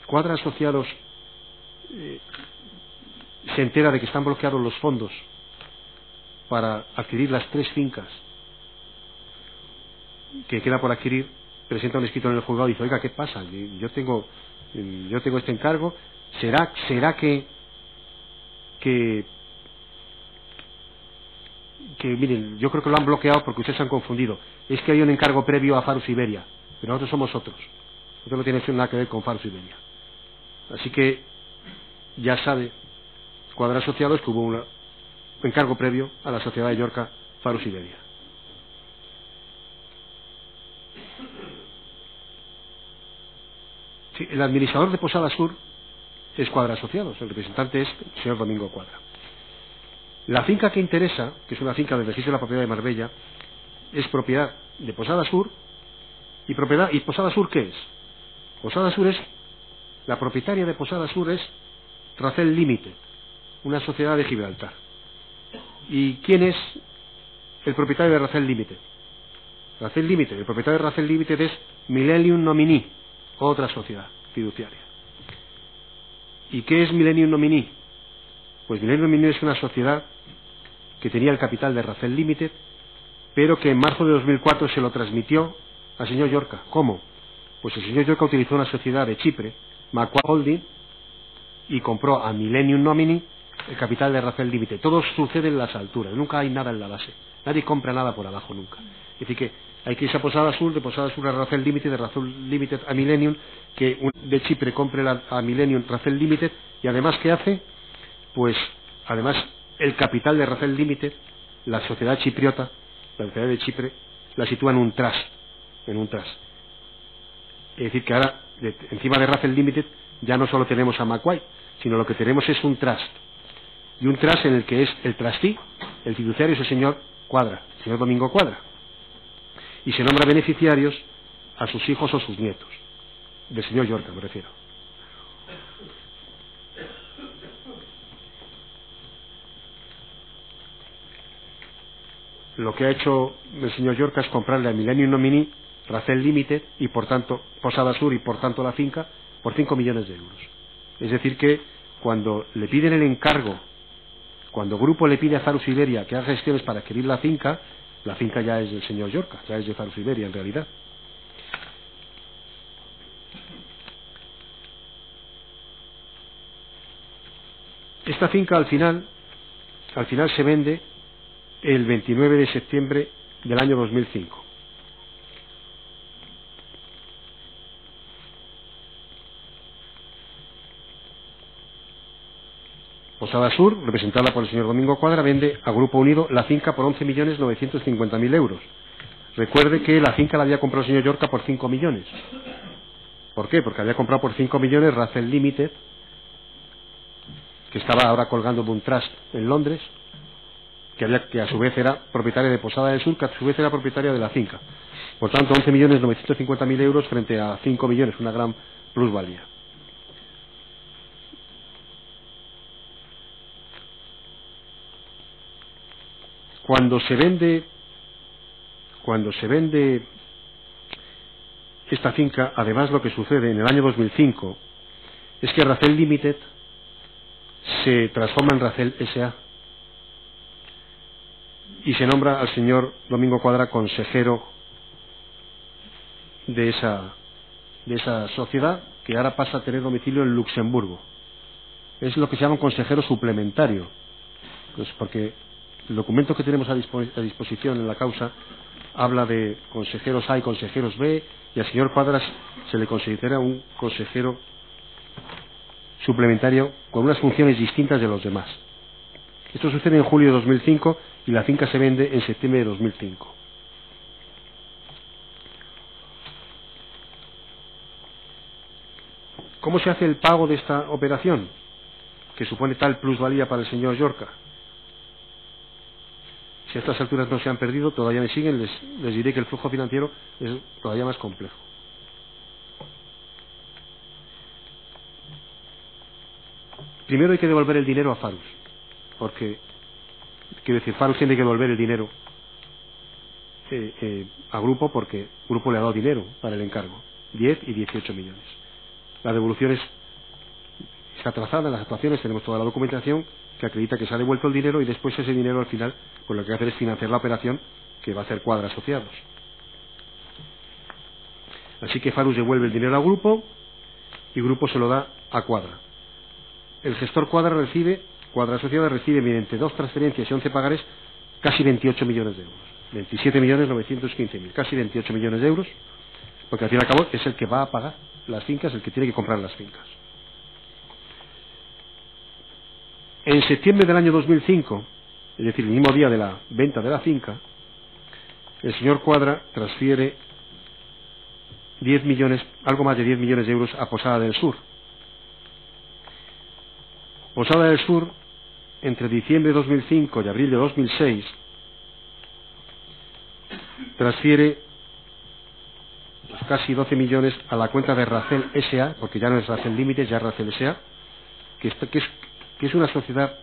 Quadra Asociados se entera de que están bloqueados los fondos para adquirir las 3 fincas que queda por adquirir, presenta un escrito en el juzgado y dice: oiga, ¿qué pasa? Yo tengo este encargo. ¿Será que miren, yo creo que lo han bloqueado porque ustedes se han confundido? Es que hay un encargo previo a Farus Iberia, pero nosotros somos otros. Nosotros no tiene nada que ver con Farus Iberia. Así que ya sabe Quadra Asociados que hubo un encargo previo a la sociedad de Llorca Farus Iberia. Sí, el administrador de Posada Sur es Quadra Asociados, el representante es el señor Domingo Quadra. La finca que interesa, que es una finca del registro de la propiedad de Marbella, es propiedad de Posada Sur. ¿Y Posada Sur qué es? Posada Sur es, la propietaria de Posada Sur es Racel Limited, una sociedad de Gibraltar. ¿Y quién es el propietario de Racel Limited? Racel Limited, el propietario de Racel Limited es Millennium Nominee, otra sociedad fiduciaria. ¿Y qué es Millennium Nominee? Pues Millennium Nominee es una sociedad que tenía el capital de Racel Limited, pero que en marzo de 2004 se lo transmitió al señor Llorca. ¿Cómo? Pues el señor Llorca utilizó una sociedad de Chipre, Macquarie Holding, y compró a Millennium Nominee el capital de Racel Limited. Todo sucede en las alturas, nunca hay nada en la base. Nadie compra nada por abajo nunca. Es decir que hay que irse a Posada Sur, de Posada Sur a Racel Limited, de Racel Limited a Millennium, que de Chipre compre a Millennium Racel Limited, y además ¿qué hace? Pues además el capital de Racel Limited, la sociedad chipriota, la sociedad de Chipre, la sitúa en un trust. Es decir que ahora encima de Racel Limited ya no solo tenemos a Macquarie, sino lo que tenemos es un trust. Y un trust en el que es el trustee, el fiduciario es el señor Cuadra, el señor Domingo Cuadra. Y se nombra beneficiarios a sus hijos o sus nietos. Del señor Llorca, me refiero. Lo que ha hecho el señor Llorca es comprarle a Millennium Nominee Racel Limited y por tanto Posada Sur y por tanto la finca por 5 millones de euros. Es decir que cuando le piden el encargo, cuando Grupo le pide a Farus Iberia que haga gestiones para adquirir la finca ya es del señor Llorca, ya es de Farus Iberia en realidad. Esta finca al final se vende el 29 de septiembre del año 2005. Posada Sur, representada por el señor Domingo Cuadra, vende a Grupo Unido la finca por 11.950.000 euros. Recuerde que la finca la había comprado el señor Llorca por 5 millones. ¿Por qué? Porque había comprado por 5 millones Racel Limited, que estaba ahora colgando un trust en Londres, que a su vez era propietaria de Posada del Sur, que a su vez era propietaria de la finca. Por tanto, 11.950.000 euros frente a 5 millones, una gran plusvalía. Cuando se vende esta finca, además lo que sucede en el año 2005 es que Racel Limited se transforma en Racel S.A. y se nombra al señor Domingo Cuadra consejero de esa sociedad, que ahora pasa a tener domicilio en Luxemburgo. Es lo que se llama un consejero suplementario, pues porque el documento que tenemos a disposición en la causa habla de consejeros A y consejeros B, y al señor Cuadras se le considera un consejero suplementario con unas funciones distintas de los demás. Esto sucede en julio de 2005 y la finca se vende en septiembre de 2005. ¿Cómo se hace el pago de esta operación, que supone tal plusvalía para el señor Llorca? Si a estas alturas no se han perdido, todavía me siguen, les diré que el flujo financiero es todavía más complejo. Primero hay que devolver el dinero a Farus, porque, quiero decir, Farus tiene que devolver el dinero a Grupo, porque Grupo le ha dado dinero para el encargo, 10 y 18 millones. La devolución está trazada en las actuaciones, tenemos toda la documentación que acredita que se ha devuelto el dinero, y después ese dinero al final pues lo que hace es financiar la operación que va a hacer Cuadra Asociados. Así que Farus devuelve el dinero a Grupo y Grupo se lo da a Cuadra. El gestor Cuadra Asociados recibe mediante 2 transferencias y 11 pagares casi 28 millones de euros, 27.915.000, casi 28 millones de euros, porque al fin y al cabo es el que va a pagar las fincas, el que tiene que comprar las fincas. En septiembre del año 2005, es decir, el mismo día de la venta de la finca, el señor Cuadra transfiere 10 millones, algo más de 10 millones de euros a Posada del Sur. Posada del Sur, entre diciembre de 2005 y abril de 2006, transfiere pues, casi 12 millones a la cuenta de Racel S.A., porque ya no es Racel Limited, ya es Racel S.A., que es una sociedad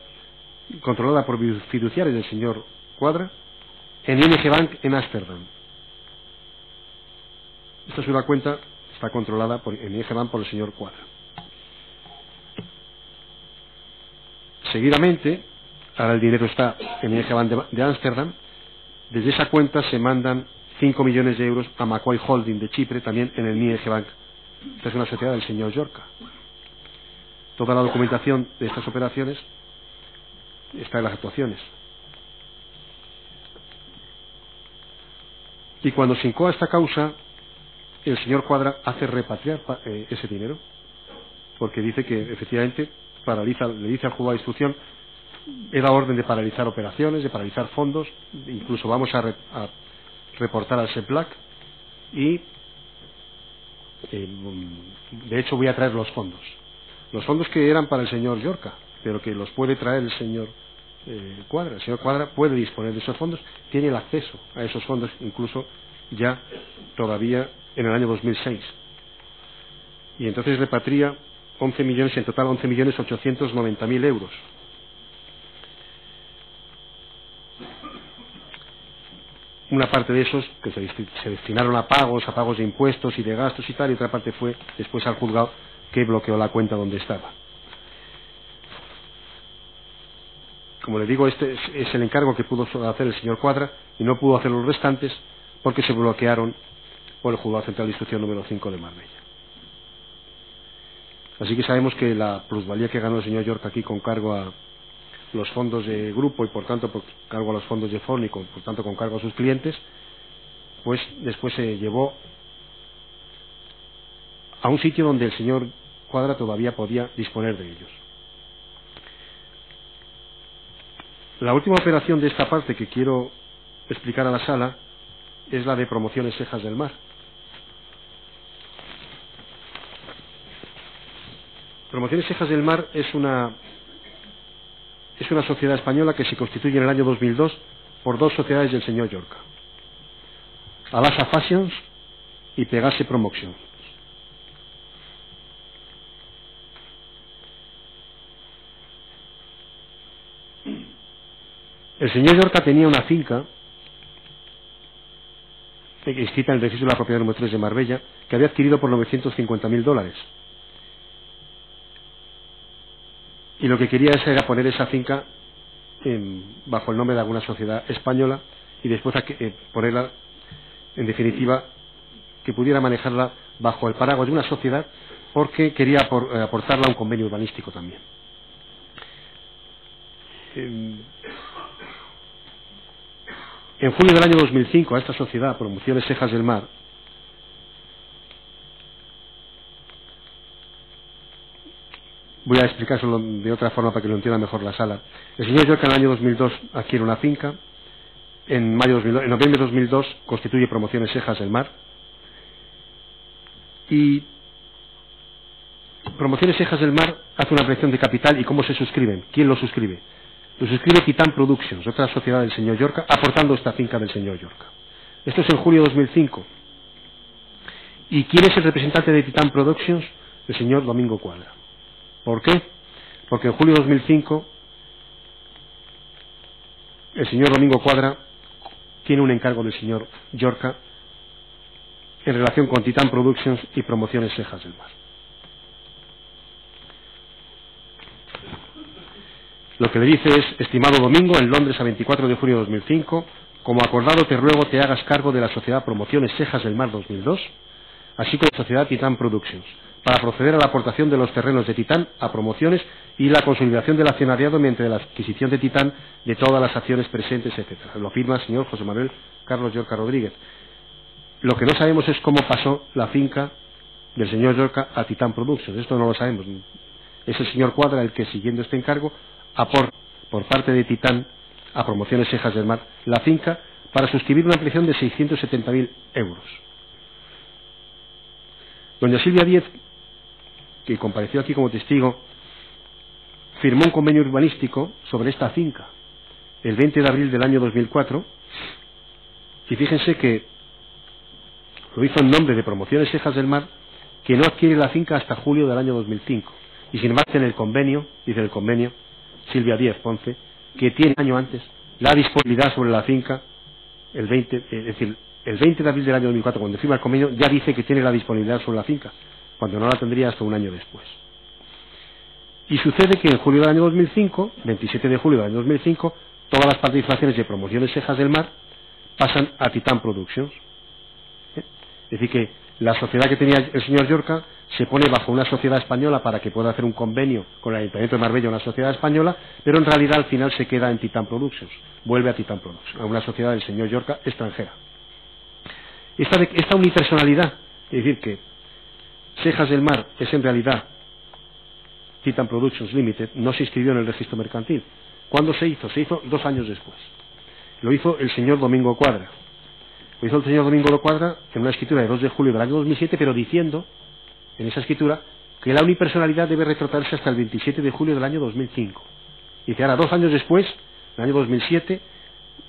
controlada por fiduciarios del señor Cuadra, en ING Bank en Ámsterdam. Esta es una cuenta, está controlada en ING Bank por el señor Cuadra. Seguidamente, ahora el dinero está en ING Bank de Ámsterdam, desde esa cuenta se mandan 5 millones de euros a Macquarie Holding de Chipre, también en el ING Bank. Esta es una sociedad del señor Llorca. Toda la documentación de estas operaciones está en las actuaciones. Y cuando se incoa esta causa, el señor Cuadra hace repatriar ese dinero, porque dice que efectivamente le dice al juzgado de instrucción, he dado orden de paralizar operaciones, de paralizar fondos, incluso vamos a reportar al SEPLAC, y De hecho, voy a traer los fondos. Los fondos que eran para el señor Llorca, pero que los puede traer el señor Cuadra. El señor Cuadra puede disponer de esos fondos, tiene el acceso a esos fondos, incluso ya todavía en el año 2006. Y entonces repatria 11 millones, en total 11.890.000 euros. Una parte de esos que se destinaron a pagos de impuestos y de gastos y tal, y otra parte fue después al juzgado que bloqueó la cuenta donde estaba. Como le digo, este es el encargo que pudo hacer el señor Cuadra y no pudo hacer los restantes porque se bloquearon por el Juzgado Central de Instrucción número 5 de Marbella. Así que sabemos que la plusvalía que ganó el señor Llorca aquí con cargo a los fondos de grupo y por tanto por cargo a los fondos de FON y por tanto con cargo a sus clientes, pues después se llevó a un sitio donde el señor Cuadra todavía podía disponer de ellos. La última operación de esta parte que quiero explicar a la sala es la de Promociones Cejas del Mar. Promociones Cejas del Mar es una sociedad española que se constituye en el año 2002 por dos sociedades del señor Llorca, Alasa Fashions y Pegase Promotions. El señor Llorca tenía una finca inscrita en el registro de la propiedad número 3 de Marbella que había adquirido por $950.000. Y lo que quería era poner esa finca bajo el nombre de alguna sociedad española y después ponerla, en definitiva, que pudiera manejarla bajo el paraguas de una sociedad, porque quería aportarla a un convenio urbanístico también. En julio del año 2005 a esta sociedad, Promociones Cejas del Mar, voy a explicárselo de otra forma para que lo entienda mejor la sala. El señor Llorca en el año 2002 adquiere una finca, en noviembre de 2002 constituye Promociones Cejas del Mar y Promociones Cejas del Mar hace una ampliación de capital. ¿Y cómo se suscriben? ¿Quién lo suscribe? Lo suscribe Titan Productions, otra sociedad del señor Llorca, aportando esta finca del señor Llorca. Esto es en julio de 2005. ¿Y quién es el representante de Titan Productions? El señor Domingo Cuadra. ¿Por qué? Porque en julio de 2005 el señor Domingo Cuadra tiene un encargo del señor Llorca en relación con Titan Productions y Promociones Cejas del Mar. Lo que le dice es: estimado Domingo, en Londres a 24 de junio de 2005, como acordado te ruego te hagas cargo de la sociedad Promociones Cejas del Mar 2002, así como la sociedad Titan Productions, para proceder a la aportación de los terrenos de Titan a Promociones y la consolidación del accionariado mediante la adquisición de Titan de todas las acciones presentes, etc. Lo firma el señor José Manuel Carlos Llorca Rodríguez. Lo que no sabemos es cómo pasó la finca del señor Llorca a Titan Productions. Esto no lo sabemos. Es el señor Cuadra el que, siguiendo este encargo, aporta por parte de Titan a Promociones Cejas del Mar la finca para suscribir una ampliación de 670.000 euros. Doña Silvia Díez, que compareció aquí como testigo, firmó un convenio urbanístico sobre esta finca el 20 de abril del año 2004 y fíjense que lo hizo en nombre de Promociones Cejas del Mar, que no adquiere la finca hasta julio del año 2005 y sin embargo en el convenio, dice el convenio Silvia Díez Ponce, que tiene un año antes la disponibilidad sobre la finca el 20 de abril del año 2004, cuando firma el convenio, ya dice que tiene la disponibilidad sobre la finca, cuando no la tendría hasta un año después. Y sucede que en julio del año 2005, 27 de julio del año 2005, todas las participaciones de Promociones Cejas del Mar pasan a Titan Productions. Es decir, que la sociedad que tenía el señor Llorca se pone bajo una sociedad española para que pueda hacer un convenio con el Ayuntamiento de Marbella, una sociedad española, pero en realidad al final se queda en Titan Productions, vuelve a Titan Productions, a una sociedad del señor Llorca extranjera. Esta unipersonalidad, es decir, que Cejas del Mar es en realidad Titan Productions Limited, no se inscribió en el registro mercantil. ¿Cuándo se hizo? Se hizo 2 años después. Lo hizo el señor Domingo Cuadra. Lo hizo el señor Domingo Cuadra en una escritura de 2 de julio del año 2007, pero diciendo en esa escritura que la unipersonalidad debe retrotraerse hasta el 27 de julio del año 2005. Y dice, ahora 2 años después, en el año 2007,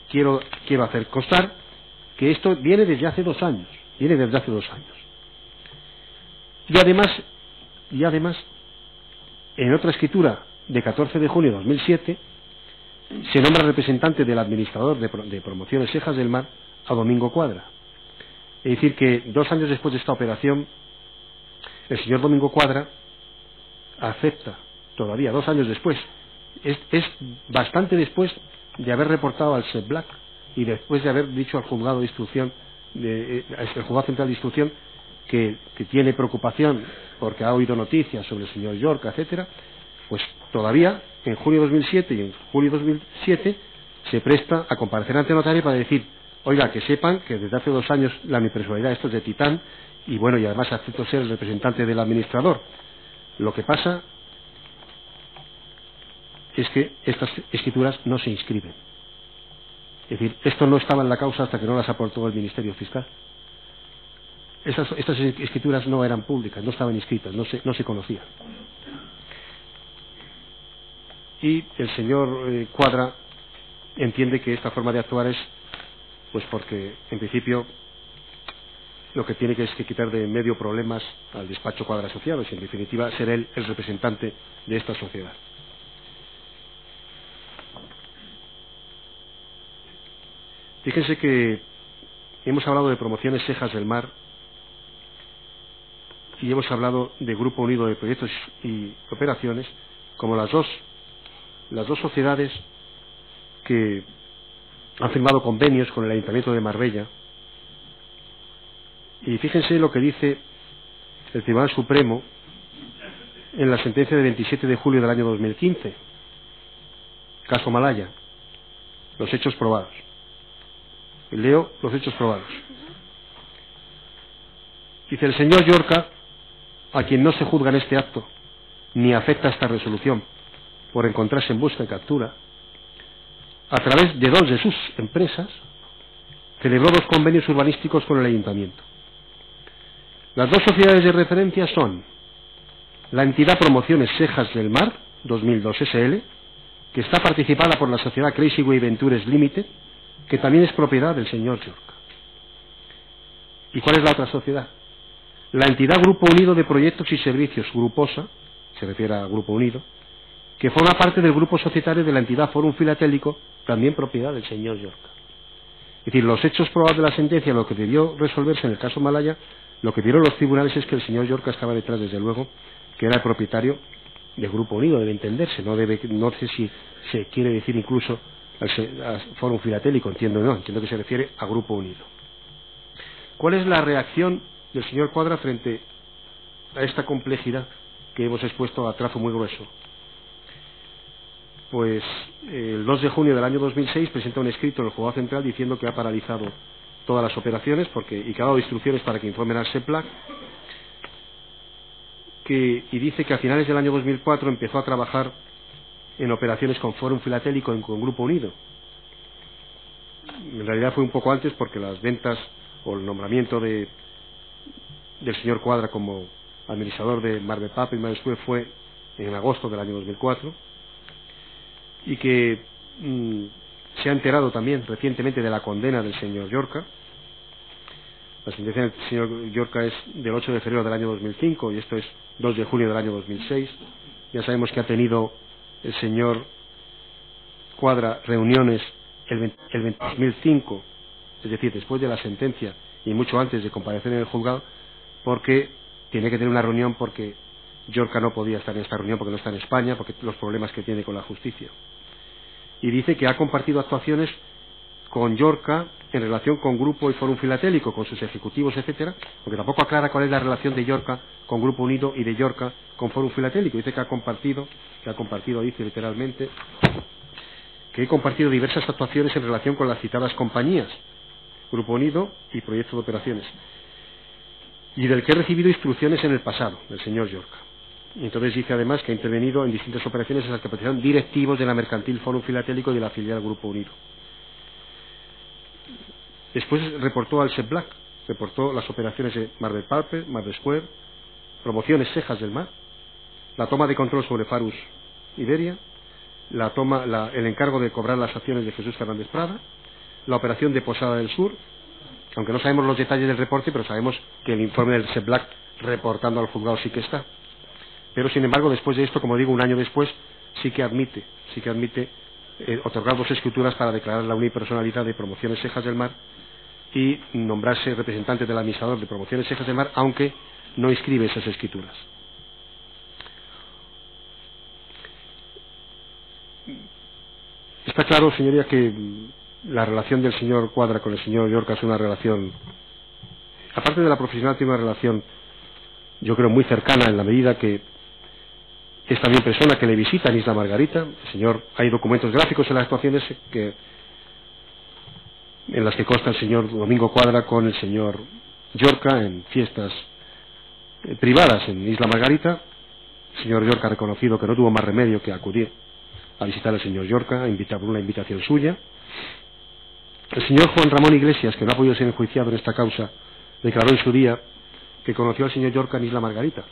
quiero hacer constar que esto viene desde hace 2 años. Viene desde hace 2 años. Y además, en otra escritura de 14 de junio de 2007, se nombra representante del administrador de promociones Cejas del Mar a Domingo Cuadra. Es decir, que 2 años después de esta operación, el señor Domingo Cuadra acepta, todavía 2 años después, es bastante después de haber reportado al SEPLAC y después de haber dicho al juzgado de instrucción, el juzgado central de instrucción, que tiene preocupación porque ha oído noticias sobre el señor Llorca, etcétera, pues todavía en junio de 2007 y en julio de 2007 se presta a comparecer ante notario para decir, oiga, que sepan que desde hace 2 años la unipersonalidad esto es de Titán y bueno, y además acepto ser el representante del administrador. Lo que pasa es que estas escrituras no se inscriben. Es decir, esto no estaba en la causa hasta que no las aportó el Ministerio Fiscal. Estas escrituras no eran públicas, no estaban inscritas, no se conocían. Y el señor Cuadra entiende que esta forma de actuar es, pues porque en principio lo que tiene que es que quitar de en medio problemas al despacho Cuadra Asociados y en definitiva ser él el representante de esta sociedad. Fíjense que hemos hablado de promociones Cejas del Mar y hemos hablado de Grupo Unido de Proyectos y Operaciones como las dos sociedades que han firmado convenios con el Ayuntamiento de Marbella. Y fíjense lo que dice el Tribunal Supremo en la sentencia de 27 de julio del año 2015, caso Malaya, los hechos probados. Leo los hechos probados. Dice, el señor Llorca, a quien no se juzga en este acto, ni afecta esta resolución, por encontrarse en busca y captura, a través de 2 de sus empresas, celebró 2 convenios urbanísticos con el Ayuntamiento. Las 2 sociedades de referencia son la entidad Promociones Cejas del Mar, 2002 SL, que está participada por la sociedad Crazy Way Ventures Limited, que también es propiedad del señor Llorca. ¿Y cuál es la otra sociedad? La entidad Grupo Unido de Proyectos y Servicios, Gruposa, se refiere a Grupo Unido, que forma parte del grupo societario de la entidad Fórum Filatélico, también propiedad del señor Llorca. Es decir, los hechos probados de la sentencia, lo que debió resolverse en el caso Malaya, lo que vieron los tribunales es que el señor Llorca estaba detrás, desde luego, que era el propietario del Grupo Unido, debe entenderse, no sé si se quiere decir incluso al Fórum Filatélico, entiendo que se refiere a Grupo Unido. ¿Cuál es la reacción del señor Cuadra frente a esta complejidad que hemos expuesto a trazo muy grueso? Pues el 2 de junio del año 2006 presenta un escrito en el Juzgado Central diciendo que ha paralizado todas las operaciones y que ha dado instrucciones para que informen al SEPLAC, y dice que a finales del año 2004 empezó a trabajar en operaciones con Fórum Filatélico y con Grupo Unido. En realidad fue un poco antes porque las ventas o el nombramiento del señor Cuadra como administrador de Mar del Plata y Mar del Sur fue en agosto del año 2004, y que se ha enterado también recientemente de la condena del señor Llorca. La sentencia del señor Llorca es del 8 de febrero del año 2005 y esto es 2 de junio del año 2006. Ya sabemos que ha tenido el señor Cuadra reuniones el 2005, es decir, después de la sentencia y mucho antes de comparecer en el juzgado, porque tiene que tener una reunión porque Llorca no podía estar en esta reunión porque no está en España, porque los problemas que tiene con la justicia. Y dice que ha compartido actuaciones con Llorca en relación con Grupo y Fórum Filatélico, con sus ejecutivos, etcétera, porque tampoco aclara cuál es la relación de Llorca con Grupo Unido y de Llorca con Fórum Filatélico. Dice que ha compartido, dice literalmente, que he compartido diversas actuaciones en relación con las citadas compañías, Grupo Unido y Proyectos de Operaciones, y del que he recibido instrucciones en el pasado, del señor Llorca. Y entonces dice además que ha intervenido en distintas operaciones en las que participaron directivos de la mercantil Fórum Filatélico y de la filial Grupo Unido. Después reportó al SEPLAC, reportó las operaciones de Mar del Palpe, Mar del Square, promociones Cejas del Mar, la toma de control sobre Farus Iberia, el encargo de cobrar las acciones de Jesús Fernández Prada, la operación de Posada del Sur, aunque no sabemos los detalles del reporte, pero sabemos que el informe del SEBLAC reportando al juzgado sí que está. Pero, sin embargo, después de esto, como digo, un año después, sí que admite otorgar 2 escrituras para declarar la unipersonalidad de Promociones Cejas del Mar y nombrarse representante del administrador de Promociones Cejas del Mar, aunque no inscribe esas escrituras. Está claro, señoría, que la relación del señor Cuadra con el señor Llorca es una relación, aparte de la profesional, tiene una relación, yo creo, muy cercana, en la medida que es también persona que le visita en Isla Margarita. El señor, hay documentos gráficos en las actuaciones en las que consta el señor Domingo Cuadra con el señor Llorca en fiestas privadas en Isla Margarita. El señor Llorca ha reconocido que no tuvo más remedio que acudir a visitar al señor Llorca, por una invitación suya. El señor Juan Ramón Iglesias, que no ha podido ser enjuiciado en esta causa, declaró en su día que conoció al señor Llorca en Isla Margarita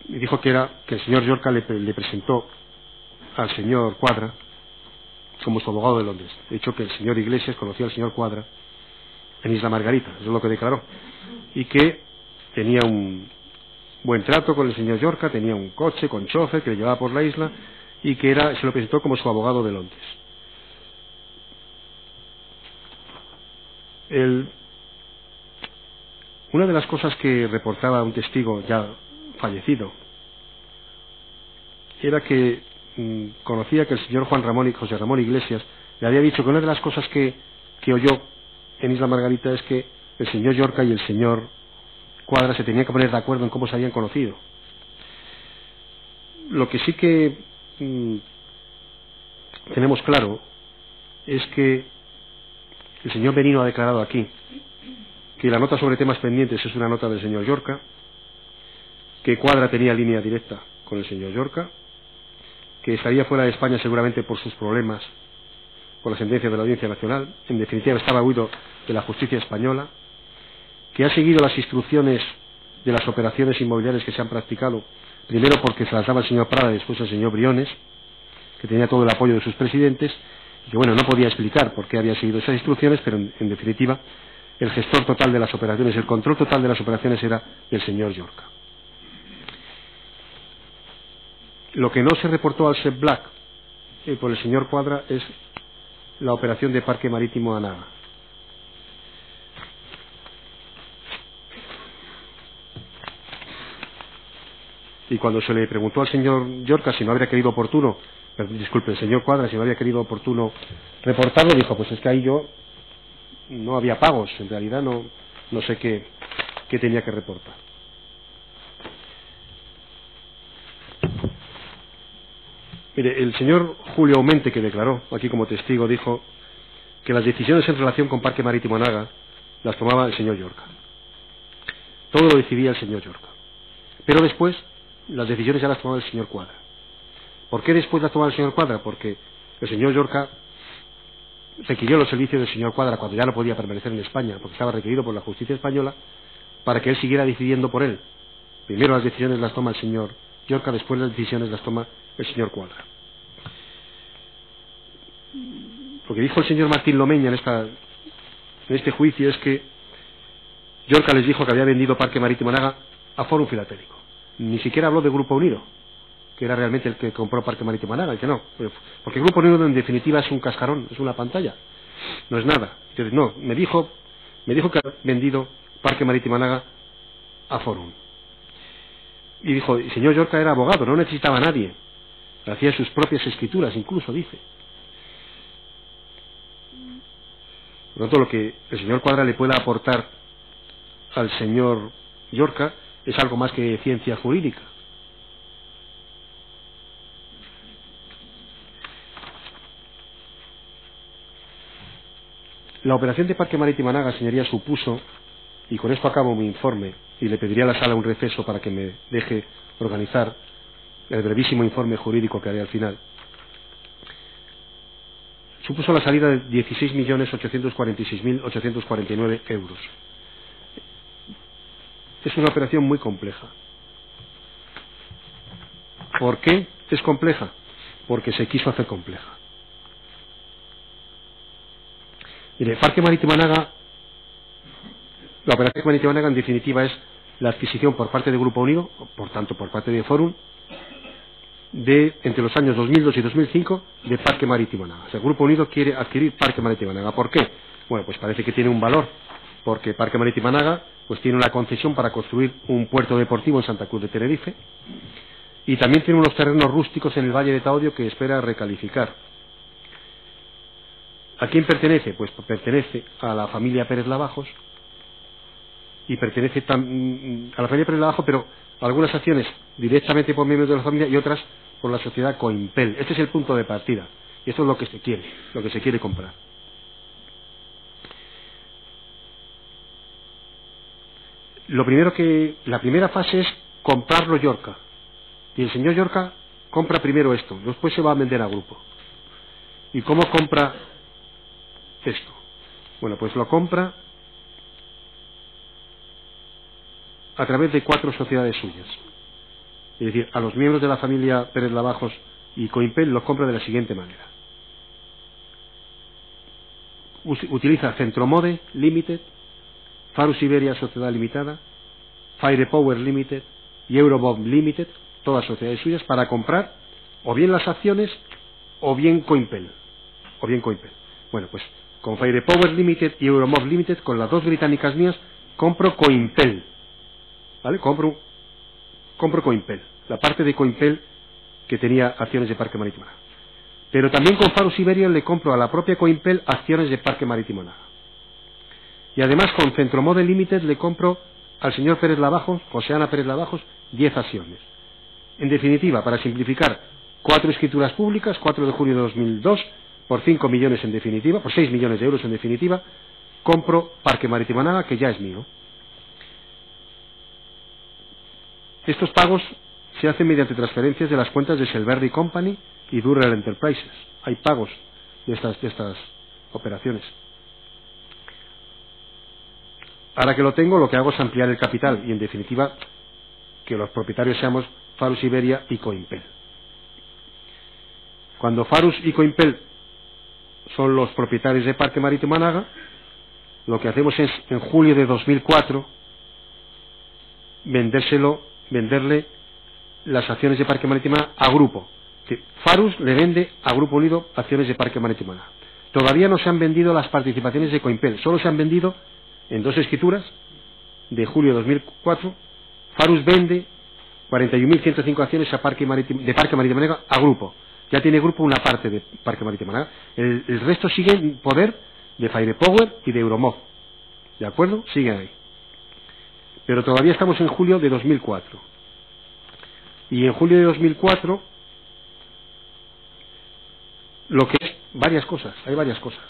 y dijo que el señor Llorca le presentó al señor Cuadra como su abogado de Londres. De hecho, que el señor Iglesias conoció al señor Cuadra en Isla Margarita, eso es lo que declaró, y que tenía un buen trato con el señor Llorca, tenía un coche con chofer que le llevaba por la isla y que se lo presentó como su abogado de Londres. Una de las cosas que reportaba un testigo ya fallecido era que conocía que el señor José Ramón Iglesias le había dicho que una de las cosas que oyó en Isla Margarita es que el señor Llorca y el señor Cuadra se tenían que poner de acuerdo en cómo se habían conocido. Lo que sí que tenemos claro es que el señor Benino ha declarado aquí que la nota sobre temas pendientes es una nota del señor Llorca, que Cuadra tenía línea directa con el señor Llorca, que estaría fuera de España seguramente por sus problemas con la sentencia de la Audiencia Nacional, en definitiva estaba huido de la justicia española, que ha seguido las instrucciones de las operaciones inmobiliarias que se han practicado, primero porque se las daba el señor Prada y después el señor Briones, que tenía todo el apoyo de sus presidentes, y que no podía explicar por qué había seguido esas instrucciones, pero en definitiva el gestor total de las operaciones, el control total de las operaciones era el señor Llorca. Lo que no se reportó al SEBLAC por el señor Cuadra es la operación de Parque Marítimo Anaga. Y cuando se le preguntó al señor Llorca si no habría querido oportuno, el señor Cuadra, si no había querido oportuno reportarlo, dijo, pues es que ahí yo no había pagos, en realidad no sé qué tenía que reportar. Mire, el señor Julio Aumente, que declaró aquí como testigo, dijo que las decisiones en relación con Parque Marítimo Anaga las tomaba el señor Llorca. Todo lo decidía el señor Llorca. Pero después las decisiones ya las tomaba el señor Cuadra. ¿Por qué después las tomaba el señor Cuadra? Porque el señor Llorca requirió los servicios del señor Cuadra cuando ya no podía permanecer en España, porque estaba requerido por la justicia española, para que él siguiera decidiendo por él. Primero las decisiones las toma el señor Llorca, después las decisiones las toma el señor Cuadra. Lo que dijo el señor Martín Lomeña en este juicio es que Llorca les dijo que había vendido Parque Marítimo Anaga a Fórum Filatélico. Ni siquiera habló de Grupo Unido, que era realmente el que compró Parque Marítimo Anaga. Dice no, porque Grupo Unido en definitiva es un cascarón, es una pantalla, no es nada. Entonces no, me dijo que había vendido Parque Marítimo Anaga a Fórum. Y dijo, el señor Llorca era abogado, no necesitaba a nadie, hacía sus propias escrituras, incluso dice. Por lo tanto, lo que el señor Cuadra le pueda aportar al señor Llorca es algo más que ciencia jurídica. La operación de Parque Marítimo Anaga, señoría, supuso, y con esto acabo mi informe, y le pediría a la sala un receso para que me deje organizar el brevísimo informe jurídico que haré al final, supuso la salida de 16.846.849 euros. es una operación muy compleja. ¿Por qué es compleja? Porque se quiso hacer compleja. Mire, Parque Marítimo Anaga, la operación Marítimo Anaga en definitiva es la adquisición por parte de Grupo Unido, por tanto por parte de Forum, de entre los años 2002 y 2005 de Parque Marítimo Anaga. O sea, el Grupo Unido quiere adquirir Parque Marítimo Anaga. ¿Por qué? Bueno, pues parece que tiene un valor, porque Parque Marítimo Anaga pues tiene una concesión para construir un puerto deportivo en Santa Cruz de Tenerife y también tiene unos terrenos rústicos en el Valle de Taodio que espera recalificar. ¿A quién pertenece? Pues pertenece a la familia Pérez Lavajos y pertenece a la familia Pérez Lavajos, pero algunas acciones directamente por miembros de la familia y otras por la sociedad Coimpel. Este es el punto de partida y esto es lo que se quiere comprar. La primera fase es comprarlo Yorca y el señor Yorca compra primero esto, después se va a vender a grupo. ¿Y cómo compra esto? Bueno, pues lo compra a través de 4 sociedades suyas. Es decir, a los miembros de la familia Pérez Lavajos y Coimpel los compra de la siguiente manera. Utiliza Centromode Limited, Farus Iberia Sociedad Limitada, Firepower Limited y Eurobomb Limited, todas sociedades suyas, para comprar o bien las acciones o bien Coimpel. Bueno, pues con Firepower Limited y Eurobomb Limited, con las 2 británicas mías, compro Coimpel. ¿Vale? Compro Coimpel, la parte de Coimpel que tenía acciones de Parque Marítimo Anaga. Pero también con Farus Iberia le compro a la propia Coimpel acciones de Parque Marítimo Anaga. Y además con Centromode Limited le compro al señor Pérez Lavajos, José Ana Pérez Lavajos, 10 acciones. En definitiva, para simplificar, 4 escrituras públicas, 4 de junio de 2002, por 5 millones en definitiva, por 6 millones de euros en definitiva, compro Parque Marítimo Anaga, que ya es mío. Estos pagos se hacen mediante transferencias de las cuentas de Selberry Company y Durrell Enterprises. Hay pagos de estas operaciones. Ahora que lo tengo, lo que hago es ampliar el capital y, en definitiva, que los propietarios seamos Farus Iberia y Coimpel. Cuando Farus y Coimpel son los propietarios de Parque Marítimo Anaga, lo que hacemos es, en julio de 2004, venderle las acciones de Parque Marítimo Anaga a Grupo. Farus le vende a Grupo Unido acciones de Parque Marítimo Anaga. Todavía no se han vendido las participaciones de Coimpel, solo se han vendido en 2 escrituras de julio de 2004. Farus vende 41.105 acciones de Parque Marítimo Anaga a Grupo. Ya tiene Grupo una parte de Parque Marítimo Anaga. El resto sigue en poder de Firepower y de Euromov. ¿De acuerdo? Siguen ahí. Pero todavía estamos en julio de 2004. Y en julio de 2004, lo que es hay varias cosas.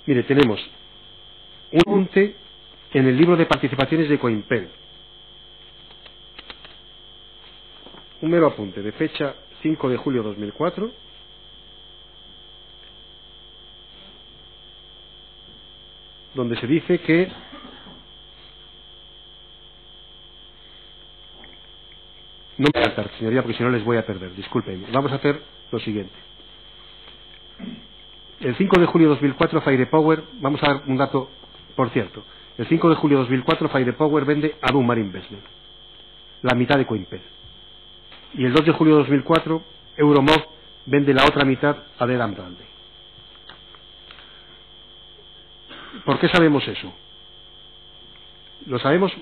Mire, tenemos un apunte en el libro de participaciones de Coimpel. Un mero apunte de fecha 5 de julio de 2004. Donde se dice que no me voy a saltar, señoría, porque si no les voy a perder, discúlpenme. Vamos a hacer lo siguiente. El 5 de julio de 2004 Firepower, vamos a dar un dato, por cierto, el 5 de julio de 2004 Firepower vende a Dumar Investment, la mitad de Coimpel. Y el 2 de julio de 2004 Euromov vende la otra mitad a Dedan Bradley. ¿Por qué sabemos eso? Lo sabíamos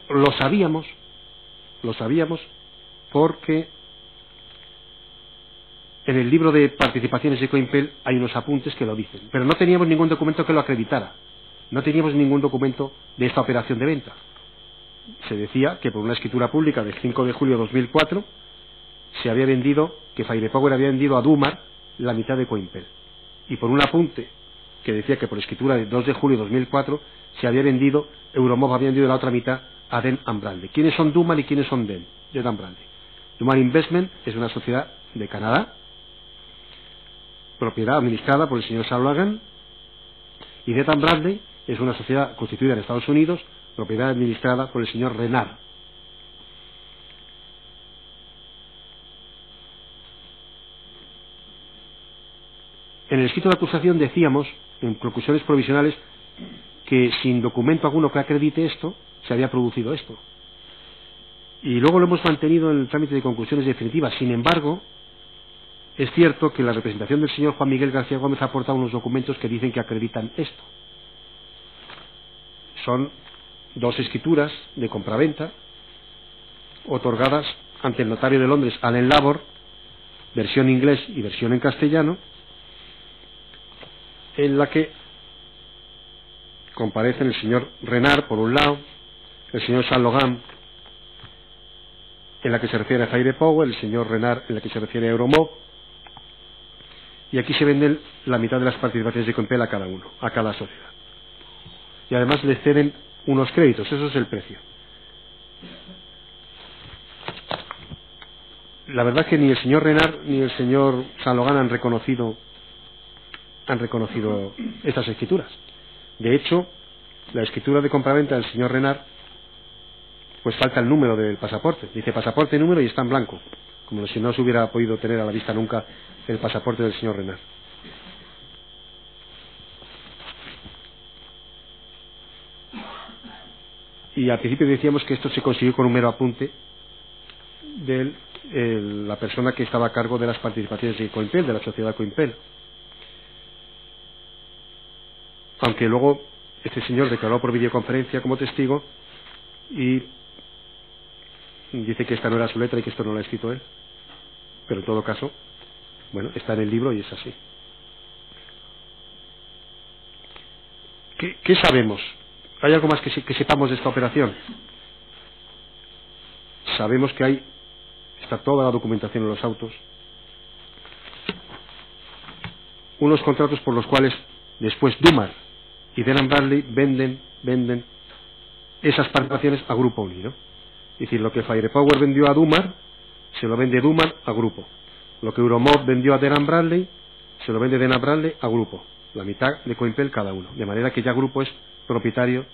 porque en el libro de participaciones de Coimpel hay unos apuntes que lo dicen, pero no teníamos ningún documento que lo acreditara, no teníamos ningún documento de esta operación de venta. Se decía que por una escritura pública del 5 de julio de 2004 se había vendido, que Firepower había vendido a Dumar la mitad de Coimpel, y por un apunte que decía que por escritura del 2 de julio de 2004 se había vendido, Euromov había vendido la otra mitad a Den Bradley. ¿Quiénes son Dumar y quiénes son Den Bradley? Dumar Investment es una sociedad de Canadá, propiedad administrada por el señor Saul Hagan, y Dedan Bradley es una sociedad constituida en Estados Unidos propiedad administrada por el señor Renard. En el escrito de acusación decíamos, en conclusiones provisionales, que sin documento alguno que acredite esto, se había producido esto. Y luego lo hemos mantenido en el trámite de conclusiones definitivas. Sin embargo, es cierto que la representación del señor Juan Miguel García Gómez ha aportado unos documentos que dicen que acreditan esto. Son 2 escrituras de compraventa otorgadas ante el notario de Londres, Allen Labor, versión inglés y versión en castellano, en la que comparecen el señor Renard por un lado, el señor Saint Logan en la que se refiere a Fire Power, el señor Renard en la que se refiere a Euromob, y aquí se venden la mitad de las participaciones de Coinpel a cada uno, a cada sociedad. Y además le ceden unos créditos, eso es el precio. La verdad que ni el señor Renard ni el señor Saint Logan han reconocido estas escrituras. De hecho, la escritura de compraventa del señor Renard, pues falta el número del pasaporte. Dice pasaporte, número y está en blanco, como si no se hubiera podido tener a la vista nunca el pasaporte del señor Renard. Y al principio decíamos que esto se consiguió con un mero apunte de la persona que estaba a cargo de las participaciones de Coinpel, de la sociedad Coinpel. Aunque luego este señor declaró por videoconferencia como testigo y dice que esta no era su letra y que esto no lo ha escrito él. Pero en todo caso, bueno, está en el libro y es así. ¿Qué sabemos? ¿Hay algo más que sepamos de esta operación? Sabemos que está toda la documentación en los autos, unos contratos por los cuales después Dumar y Dun & Bradley venden esas participaciones a Grupo Unido. Es decir, lo que Firepower vendió a Dumar, se lo vende Dumar a Grupo. Lo que Euromob vendió a Dun & Bradley, se lo vende Dun & Bradley a Grupo. La mitad de Coinpel cada uno. De manera que ya Grupo es propietario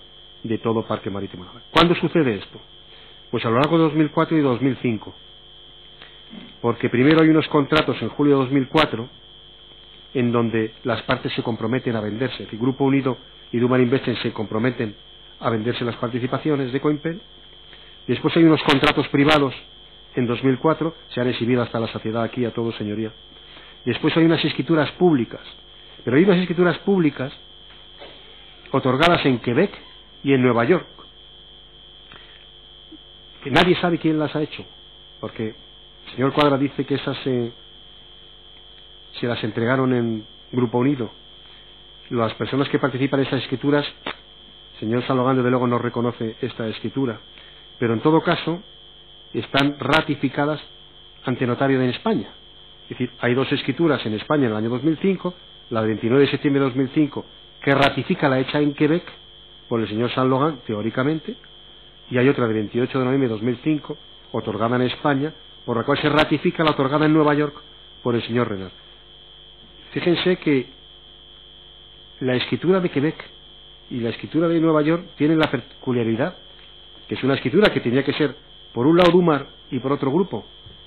de todo Parque Marítimo Naval. ¿Cuándo sucede esto? Pues a lo largo de 2004 y 2005. Porque primero hay unos contratos en julio de 2004 en donde las partes se comprometen a venderse. Es decir, Grupo Unido y Dumar Investment se comprometen a venderse las participaciones de Coinpel. Después hay unos contratos privados en 2004, se han exhibido hasta la saciedad aquí a todos, señoría. Después hay unas escrituras públicas, pero hay unas escrituras públicas otorgadas en Quebec y en Nueva York, que nadie sabe quién las ha hecho, porque el señor Cuadra dice que esas se las entregaron en Grupo Unido. Las personas que participan en esas escrituras, el señor Saint Logan desde luego no reconoce esta escritura, pero en todo caso están ratificadas ante notario en España. Es decir, hay 2 escrituras en España en el año 2005, la de 29 de septiembre de 2005, que ratifica la hecha en Quebec por el señor Saint Logan, teóricamente, y hay otra de 28 de noviembre de 2005, otorgada en España, por la cual se ratifica la otorgada en Nueva York por el señor Renard. Fíjense que la escritura de Quebec y la escritura de Nueva York tienen la peculiaridad que es una escritura que tenía que ser por un lado Dumar y por otro grupo,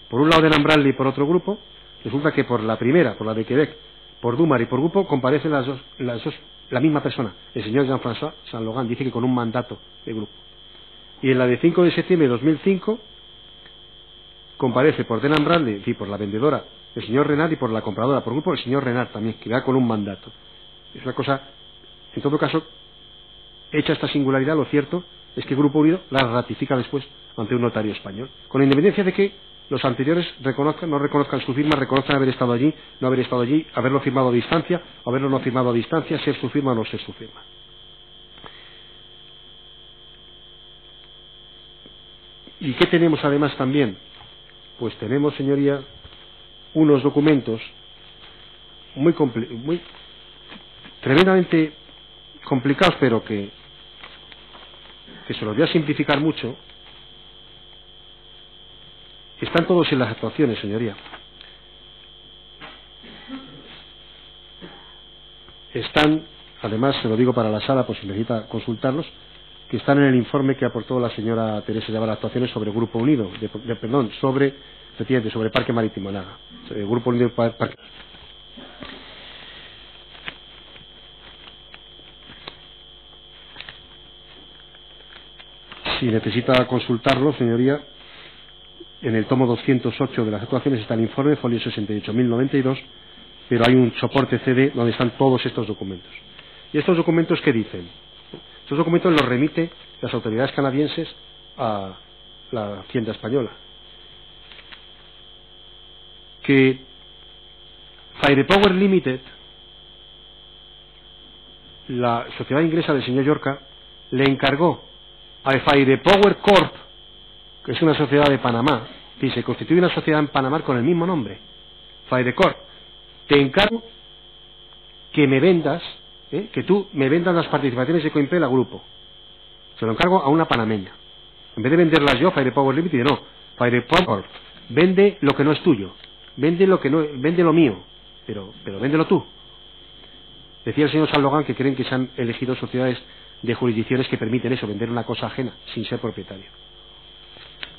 por un lado Dun & Bradley y por otro grupo. Resulta que por la primera, por la de Quebec, por Dumar y por grupo, comparecen las dos, la misma persona, el señor Jean-François Saint Logan, dice que con un mandato de grupo. Y en la de 5 de septiembre de 2005 comparece por Dun & Bradley, es decir, por la vendedora, el señor Renard, y por la compradora, por grupo, el señor Renard también, que va con un mandato. Es una cosa, en todo caso, hecha esta singularidad, lo cierto es que Grupo Unido la ratifica después ante un notario español, con independencia de que los anteriores reconozcan, no reconozcan su firma, reconozcan haber estado allí, no haber estado allí, haberlo firmado a distancia, haberlo no firmado a distancia, ser su firma o no ser su firma. ¿Y qué tenemos además también? Pues tenemos, señoría, unos documentos muy tremendamente complicados, pero que se los voy a simplificar mucho. Están todos en las actuaciones, señoría. Están, además, se lo digo para la sala, por si necesita consultarlos, que están en el informe que aportó la señora Teresa Llavar, actuaciones sobre Grupo Unido, sobre Parque Marítimo Naga, Grupo Unido Parque. Si necesita consultarlo, señoría, en el tomo 208 de las actuaciones está el informe, folio 68.092, pero hay un soporte CD donde están todos estos documentos. ¿Y estos documentos qué dicen? Estos documentos los remite las autoridades canadienses a la Hacienda española. Que Firepower Limited, la sociedad inglesa del señor Yorca, le encargó a Firepower Corp, que es una sociedad de Panamá, y se constituye una sociedad en Panamá con el mismo nombre, Firecorp, te encargo que me vendas, que tú me vendas las participaciones de Coimpel a grupo. Se lo encargo a una panameña. En vez de venderlas yo, Firepower Limited, no, Firepower vende lo que no es tuyo, vende lo mío, pero véndelo tú. Decía el señor San Logan que creen que se han elegido sociedades de jurisdicciones que permiten eso, vender una cosa ajena, sin ser propietario.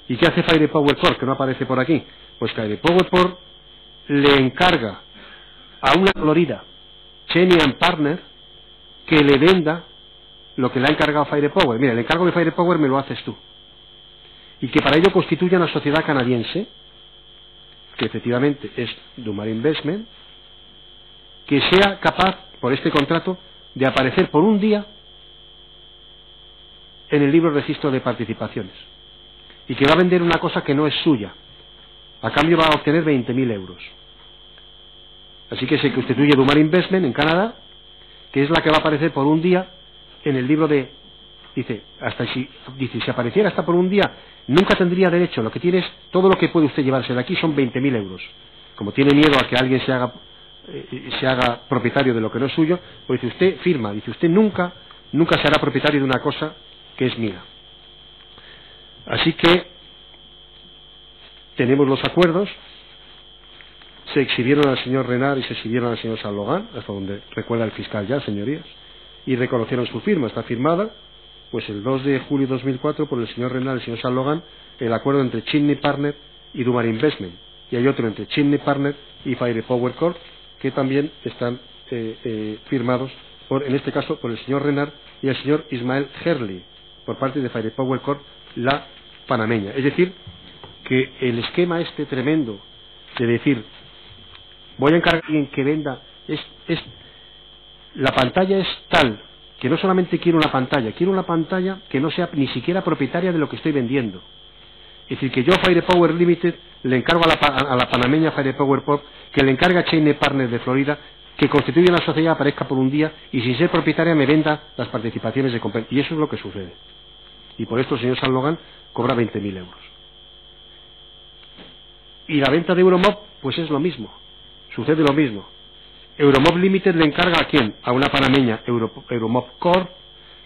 ¿Y qué hace Firepower Corp, que no aparece por aquí? Pues Firepower Corp le encarga a una Florida, Cheney & Partner, que le venda lo que le ha encargado Firepower. Mira, el encargo de Firepower me lo haces tú. Y que para ello constituya una sociedad canadiense, que efectivamente es Dumar Investment, que sea capaz, por este contrato, de aparecer por un día en el libro registro de participaciones, y que va a vender una cosa que no es suya, a cambio va a obtener 20.000 euros. Así que se constituye Dumar Investment en Canadá, que es la que va a aparecer por un día en el libro de... Dice, si apareciera hasta por un día, nunca tendría derecho. Lo que tiene es, todo lo que puede usted llevarse de aquí son 20.000 euros. Como tiene miedo a que alguien se haga propietario de lo que no es suyo, pues dice, usted firma, dice, usted nunca se hará propietario de una cosa que es mía. Así que tenemos los acuerdos, se exhibieron al señor Renard y se exhibieron al señor San Logan, hasta donde recuerda el fiscal ya, señorías, y reconocieron su firma. Está firmada, pues el 2 de julio de 2004 por el señor Renard y el señor San Logan, el acuerdo entre Cheney Partner y Dumar Investment, y hay otro entre Cheney Partner y Firepower Corp, que también están firmados, en este caso por el señor Renard y el señor Ismael Herley, por parte de Firepower Corp, la panameña. Es decir, que el esquema este tremendo de decir, voy a encargar a alguien que venda, la pantalla es tal, que no solamente quiero una pantalla que no sea ni siquiera propietaria de lo que estoy vendiendo. Es decir, que yo, Firepower Limited, le encargo a la panameña Firepower Corp, que le encarga a Cheney Partners de Florida, que constituya una sociedad, aparezca por un día y sin ser propietaria me venda las participaciones de Coimpel. Y eso es lo que sucede. Y por esto el señor San Logan cobra 20.000 euros. Y la venta de Euromob, pues es lo mismo. Sucede lo mismo. Euromob Limited le encarga ¿a quién? A una panameña, Euromob Corp,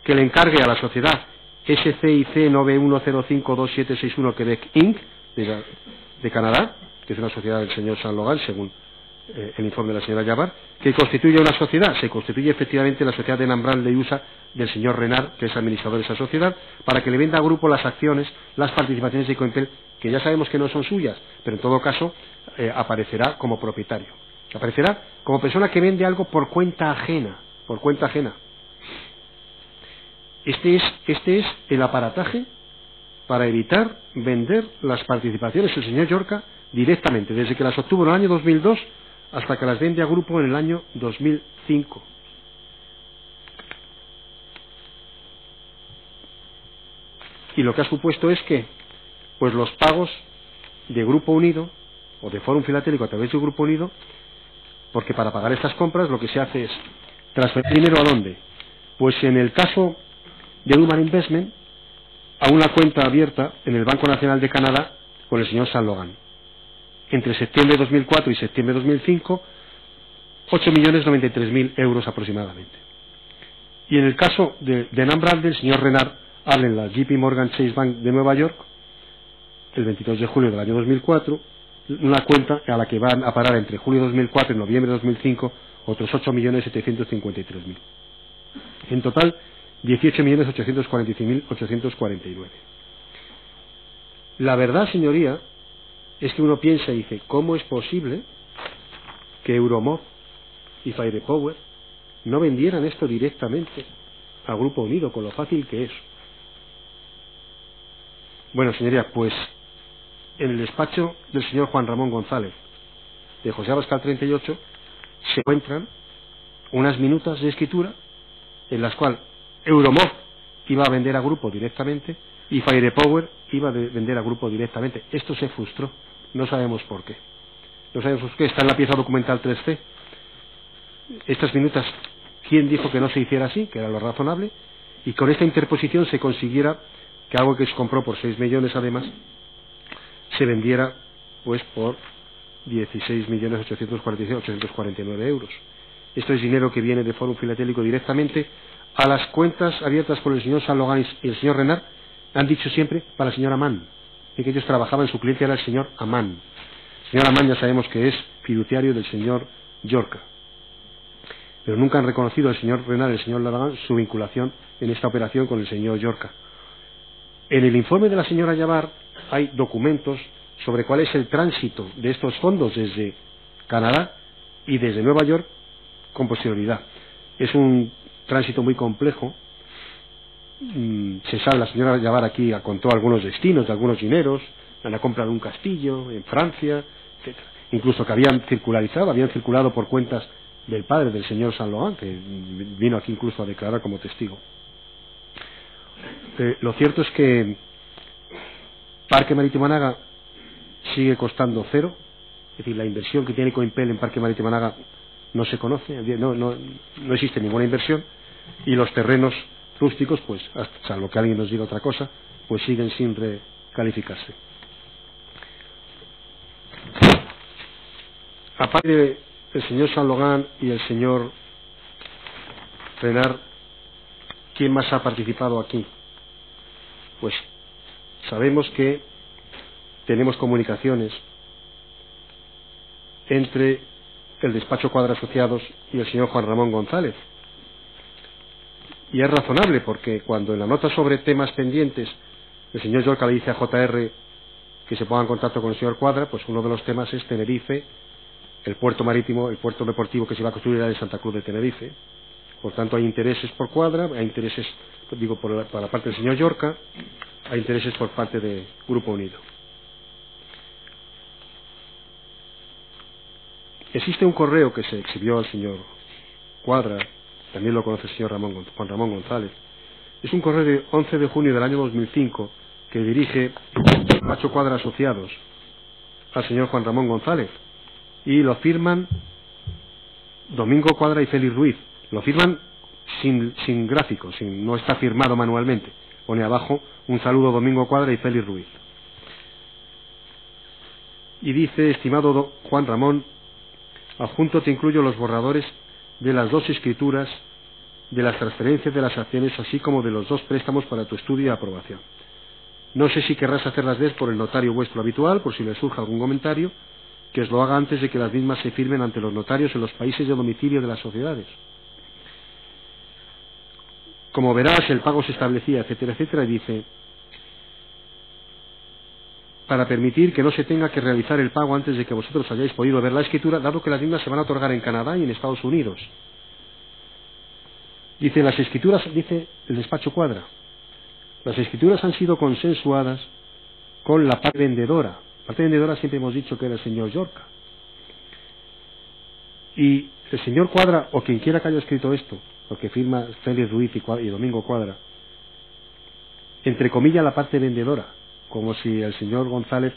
que le encargue a la sociedad SCIC 91052761 Quebec Inc. de Canadá, que es una sociedad del señor San Logan, según el informe de la señora Llavar, que constituye una sociedad. Se constituye efectivamente la sociedad de Nambral de USA del señor Renard, que es administrador de esa sociedad, para que le venda a grupo las acciones, las participaciones de Coimpel, que ya sabemos que no son suyas, pero en todo caso aparecerá como propietario. Aparecerá como persona que vende algo por cuenta ajena. Por cuenta ajena. Este es el aparataje para evitar vender las participaciones del señor Yorca directamente, desde que las obtuvo en el año 2002 hasta que las vende a grupo en el año 2005. Y lo que ha supuesto es que, pues los pagos de Grupo Unido o de Fórum Filatélico a través de Grupo Unido, porque para pagar estas compras lo que se hace es transferir dinero ¿a dónde? Pues en el caso de Dumar Investment, a una cuenta abierta en el Banco Nacional de Canadá con el señor San Logan. Entre septiembre de 2004 y septiembre de 2005, 8.093.000 euros aproximadamente. Y en el caso de Nambral del señor Renard, habla en la JP Morgan Chase Bank de Nueva York, el 22 de julio del año 2004, una cuenta a la que van a parar entre julio de 2004 y noviembre de 2005 otros 8.753.000. En total, 18.845.849. La verdad, señoría, es que uno piensa y dice, ¿cómo es posible que Euromod y Firepower no vendieran esto directamente al Grupo Unido, con lo fácil que es? Bueno, señoría, pues en el despacho del señor Juan Ramón González de José Abascal 38 se encuentran unas minutas de escritura en las cuales Euromod iba a vender a Grupo directamente y Firepower iba a vender a Grupo directamente. Esto se frustró, no sabemos por qué. No sabemos por qué, está en la pieza documental 3C. Estas minutas, ¿quién dijo que no se hiciera así? Que era lo razonable, y con esta interposición se consiguiera que algo que se compró por 6 millones además se vendiera pues por 16.846.849 euros. Esto es dinero que viene de Fórum Filatélico directamente a las cuentas abiertas por el señor San Logan y el señor Renard. Han dicho siempre para la señora Amán, y que ellos trabajaban, su cliente era el señor Amán. El señor Amán ya sabemos que es fiduciario del señor Llorca, pero nunca han reconocido el señor Renard y el señor Logan su vinculación en esta operación con el señor Llorca. En el informe de la señora Yavar hay documentos sobre cuál es el tránsito de estos fondos desde Canadá y desde Nueva York con posterioridad. Es un tránsito muy complejo. Se sabe, la señora Yavar aquí contó algunos destinos de algunos dineros, en la compra de un castillo en Francia, etcétera. Incluso que habían circulado por cuentas del padre del señor San Logan, que vino aquí incluso a declarar como testigo. Lo cierto es que Parque Marítimo Anaga sigue costando cero, es decir, la inversión que tiene Coimpel en Parque Marítimo Anaga no se conoce, no existe ninguna inversión, y los terrenos rústicos, pues hasta lo que alguien nos diga otra cosa, pues siguen sin recalificarse. Aparte del señor San Logan y el señor Renard, ¿quién más ha participado aquí? Pues sabemos que tenemos comunicaciones entre el despacho Cuadra Asociados y el señor Juan Ramón González. Y es razonable, porque cuando en la nota sobre temas pendientes el señor Llorca le dice a JR que se ponga en contacto con el señor Cuadra, pues uno de los temas es Tenerife, el puerto marítimo, el puerto deportivo que se va a construir de Santa Cruz de Tenerife. Por tanto, hay intereses por Cuadra, hay intereses, digo, por la parte del señor Llorca, hay intereses por parte de Grupo Unido. Existe un correo que se exhibió al señor Cuadra, también lo conoce el señor Juan Ramón González. Es un correo de 11 de junio del año 2005 que dirige Macho Cuadra Asociados al señor Juan Ramón González, y lo firman Domingo Cuadra y Félix Ruiz. Lo firman sin gráfico, no está firmado manualmente. Pone abajo: un saludo, Domingo Cuadra y Félix Ruiz. Y dice: estimado Juan Ramón, adjunto te incluyo los borradores de las 2 escrituras de las transferencias de las acciones, así como de los 2 préstamos para tu estudio y aprobación. No sé si querrás hacerlas ver por el notario vuestro habitual, por si le surge algún comentario, que os lo haga antes de que las mismas se firmen ante los notarios en los países de domicilio de las sociedades. Como verás, el pago se establecía, etcétera, etcétera, y dice: para permitir que no se tenga que realizar el pago antes de que vosotros hayáis podido ver la escritura, dado que las mismas se van a otorgar en Canadá y en Estados Unidos. Dice: las escrituras, dice el despacho Cuadra, las escrituras han sido consensuadas con la parte vendedora. La parte vendedora siempre hemos dicho que era el señor Llorca. Y el señor Cuadra, o quien quiera que haya escrito esto, porque firma Félix Ruiz y Domingo Cuadra, entre comillas la parte vendedora, como si el señor González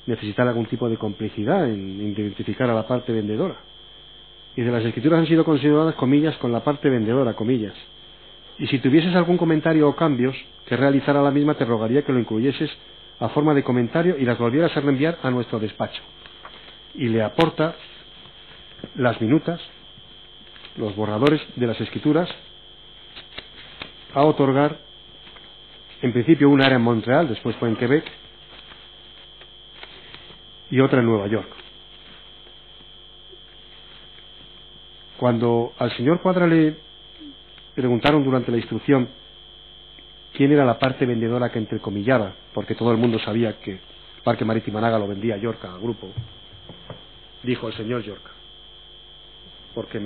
necesitara algún tipo de complicidad en identificar a la parte vendedora. Y de las escrituras han sido consideradas, comillas, con la parte vendedora, comillas. Y si tuvieses algún comentario o cambios que realizar a la misma, te rogaría que lo incluyeses a forma de comentario y las volvieras a reenviar a nuestro despacho. Y le aporta las minutas, los borradores de las escrituras a otorgar. En principio una era en Montreal, después fue en Quebec y otra en Nueva York. Cuando al señor Cuadra le preguntaron durante la instrucción quién era la parte vendedora que entrecomillaba, porque todo el mundo sabía que el Parque Marítimo Anaga lo vendía Llorca al grupo, dijo el señor Llorca, porque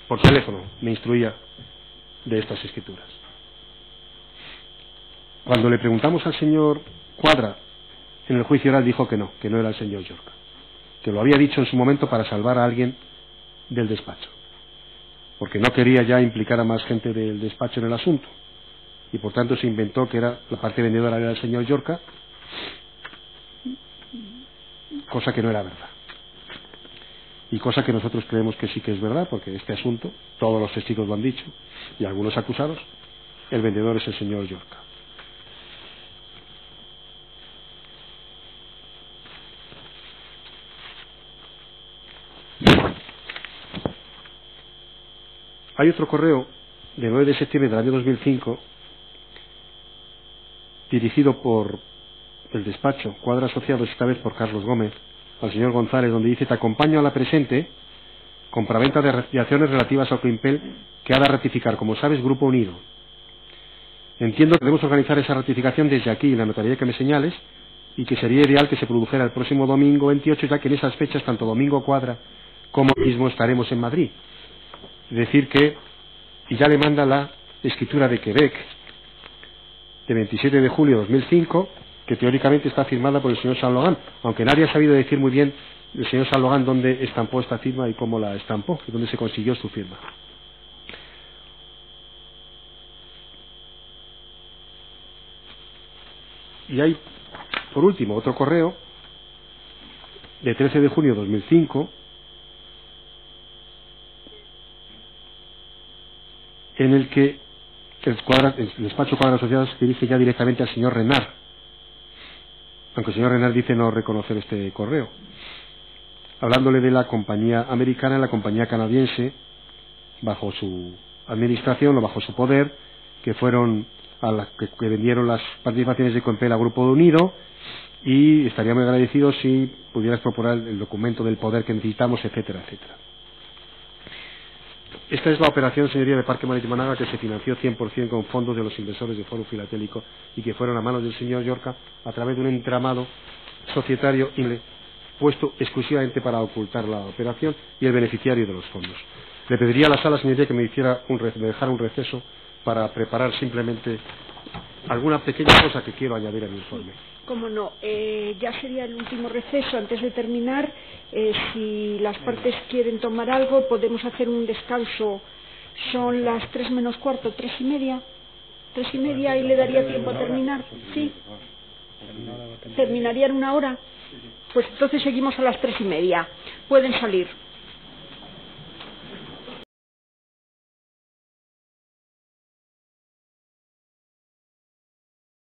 por teléfono me instruía de estas escrituras. Cuando le preguntamos al señor Cuadra en el juicio oral, dijo que no era el señor Llorca, que lo había dicho en su momento para salvar a alguien del despacho, porque no quería ya implicar a más gente del despacho en el asunto, y por tanto se inventó que era la parte vendedora era el señor Llorca, cosa que no era verdad, y cosa que nosotros creemos que sí que es verdad, porque este asunto, todos los testigos lo han dicho, y algunos acusados, el vendedor es el señor Llorca. Hay otro correo de 9 de septiembre del año 2005 dirigido por el despacho Cuadra Asociados, esta vez por Carlos Gómez, al señor González, donde dice: te acompaño a la presente compraventa de ratificaciones relativas a Ocoimpel que ha de ratificar, como sabes, Grupo Unido. Entiendo que debemos organizar esa ratificación desde aquí, en la notaría que me señales, y que sería ideal que se produjera el próximo domingo 28, ya que en esas fechas tanto Domingo Cuadra como mismo estaremos en Madrid. Es decir que, y ya le manda la escritura de Quebec de 27 de julio de 2005, que teóricamente está firmada por el señor Saint Laurent, aunque nadie ha sabido decir muy bien el señor Saint Laurent dónde estampó esta firma y cómo la estampó, y dónde se consiguió su firma. Y hay, por último, otro correo de 13 de junio de 2005, en el que el despacho Cuadra Asociados dirige ya directamente al señor Renard, aunque el señor Renard dice no reconocer este correo, hablándole de la compañía americana y la compañía canadiense bajo su administración o bajo su poder, que fueron a la que vendieron las participaciones de Ocoimpel a Grupo Unido, y estaría muy agradecido si pudieras proponer el documento del poder que necesitamos, etcétera, etcétera. Esta es la operación, señoría, de Parque Marítimo Anaga, que se financió 100% con fondos de los inversores de Foro Filatélico y que fueron a manos del señor Llorca a través de un entramado societario puesto exclusivamente para ocultar la operación y el beneficiario de los fondos. Le pediría a la sala, señoría, que me dejara un receso para preparar simplemente alguna pequeña cosa que quiero añadir al informe. Cómo no, ya sería el último receso. Antes de terminar, si las partes quieren tomar algo, podemos hacer un descanso. Son las 3 menos cuarto, 3:30. 3:30 y le daría tiempo a terminar. ¿Sí? ¿Terminaría en 1 hora? Pues entonces seguimos a las 3:30. Pueden salir.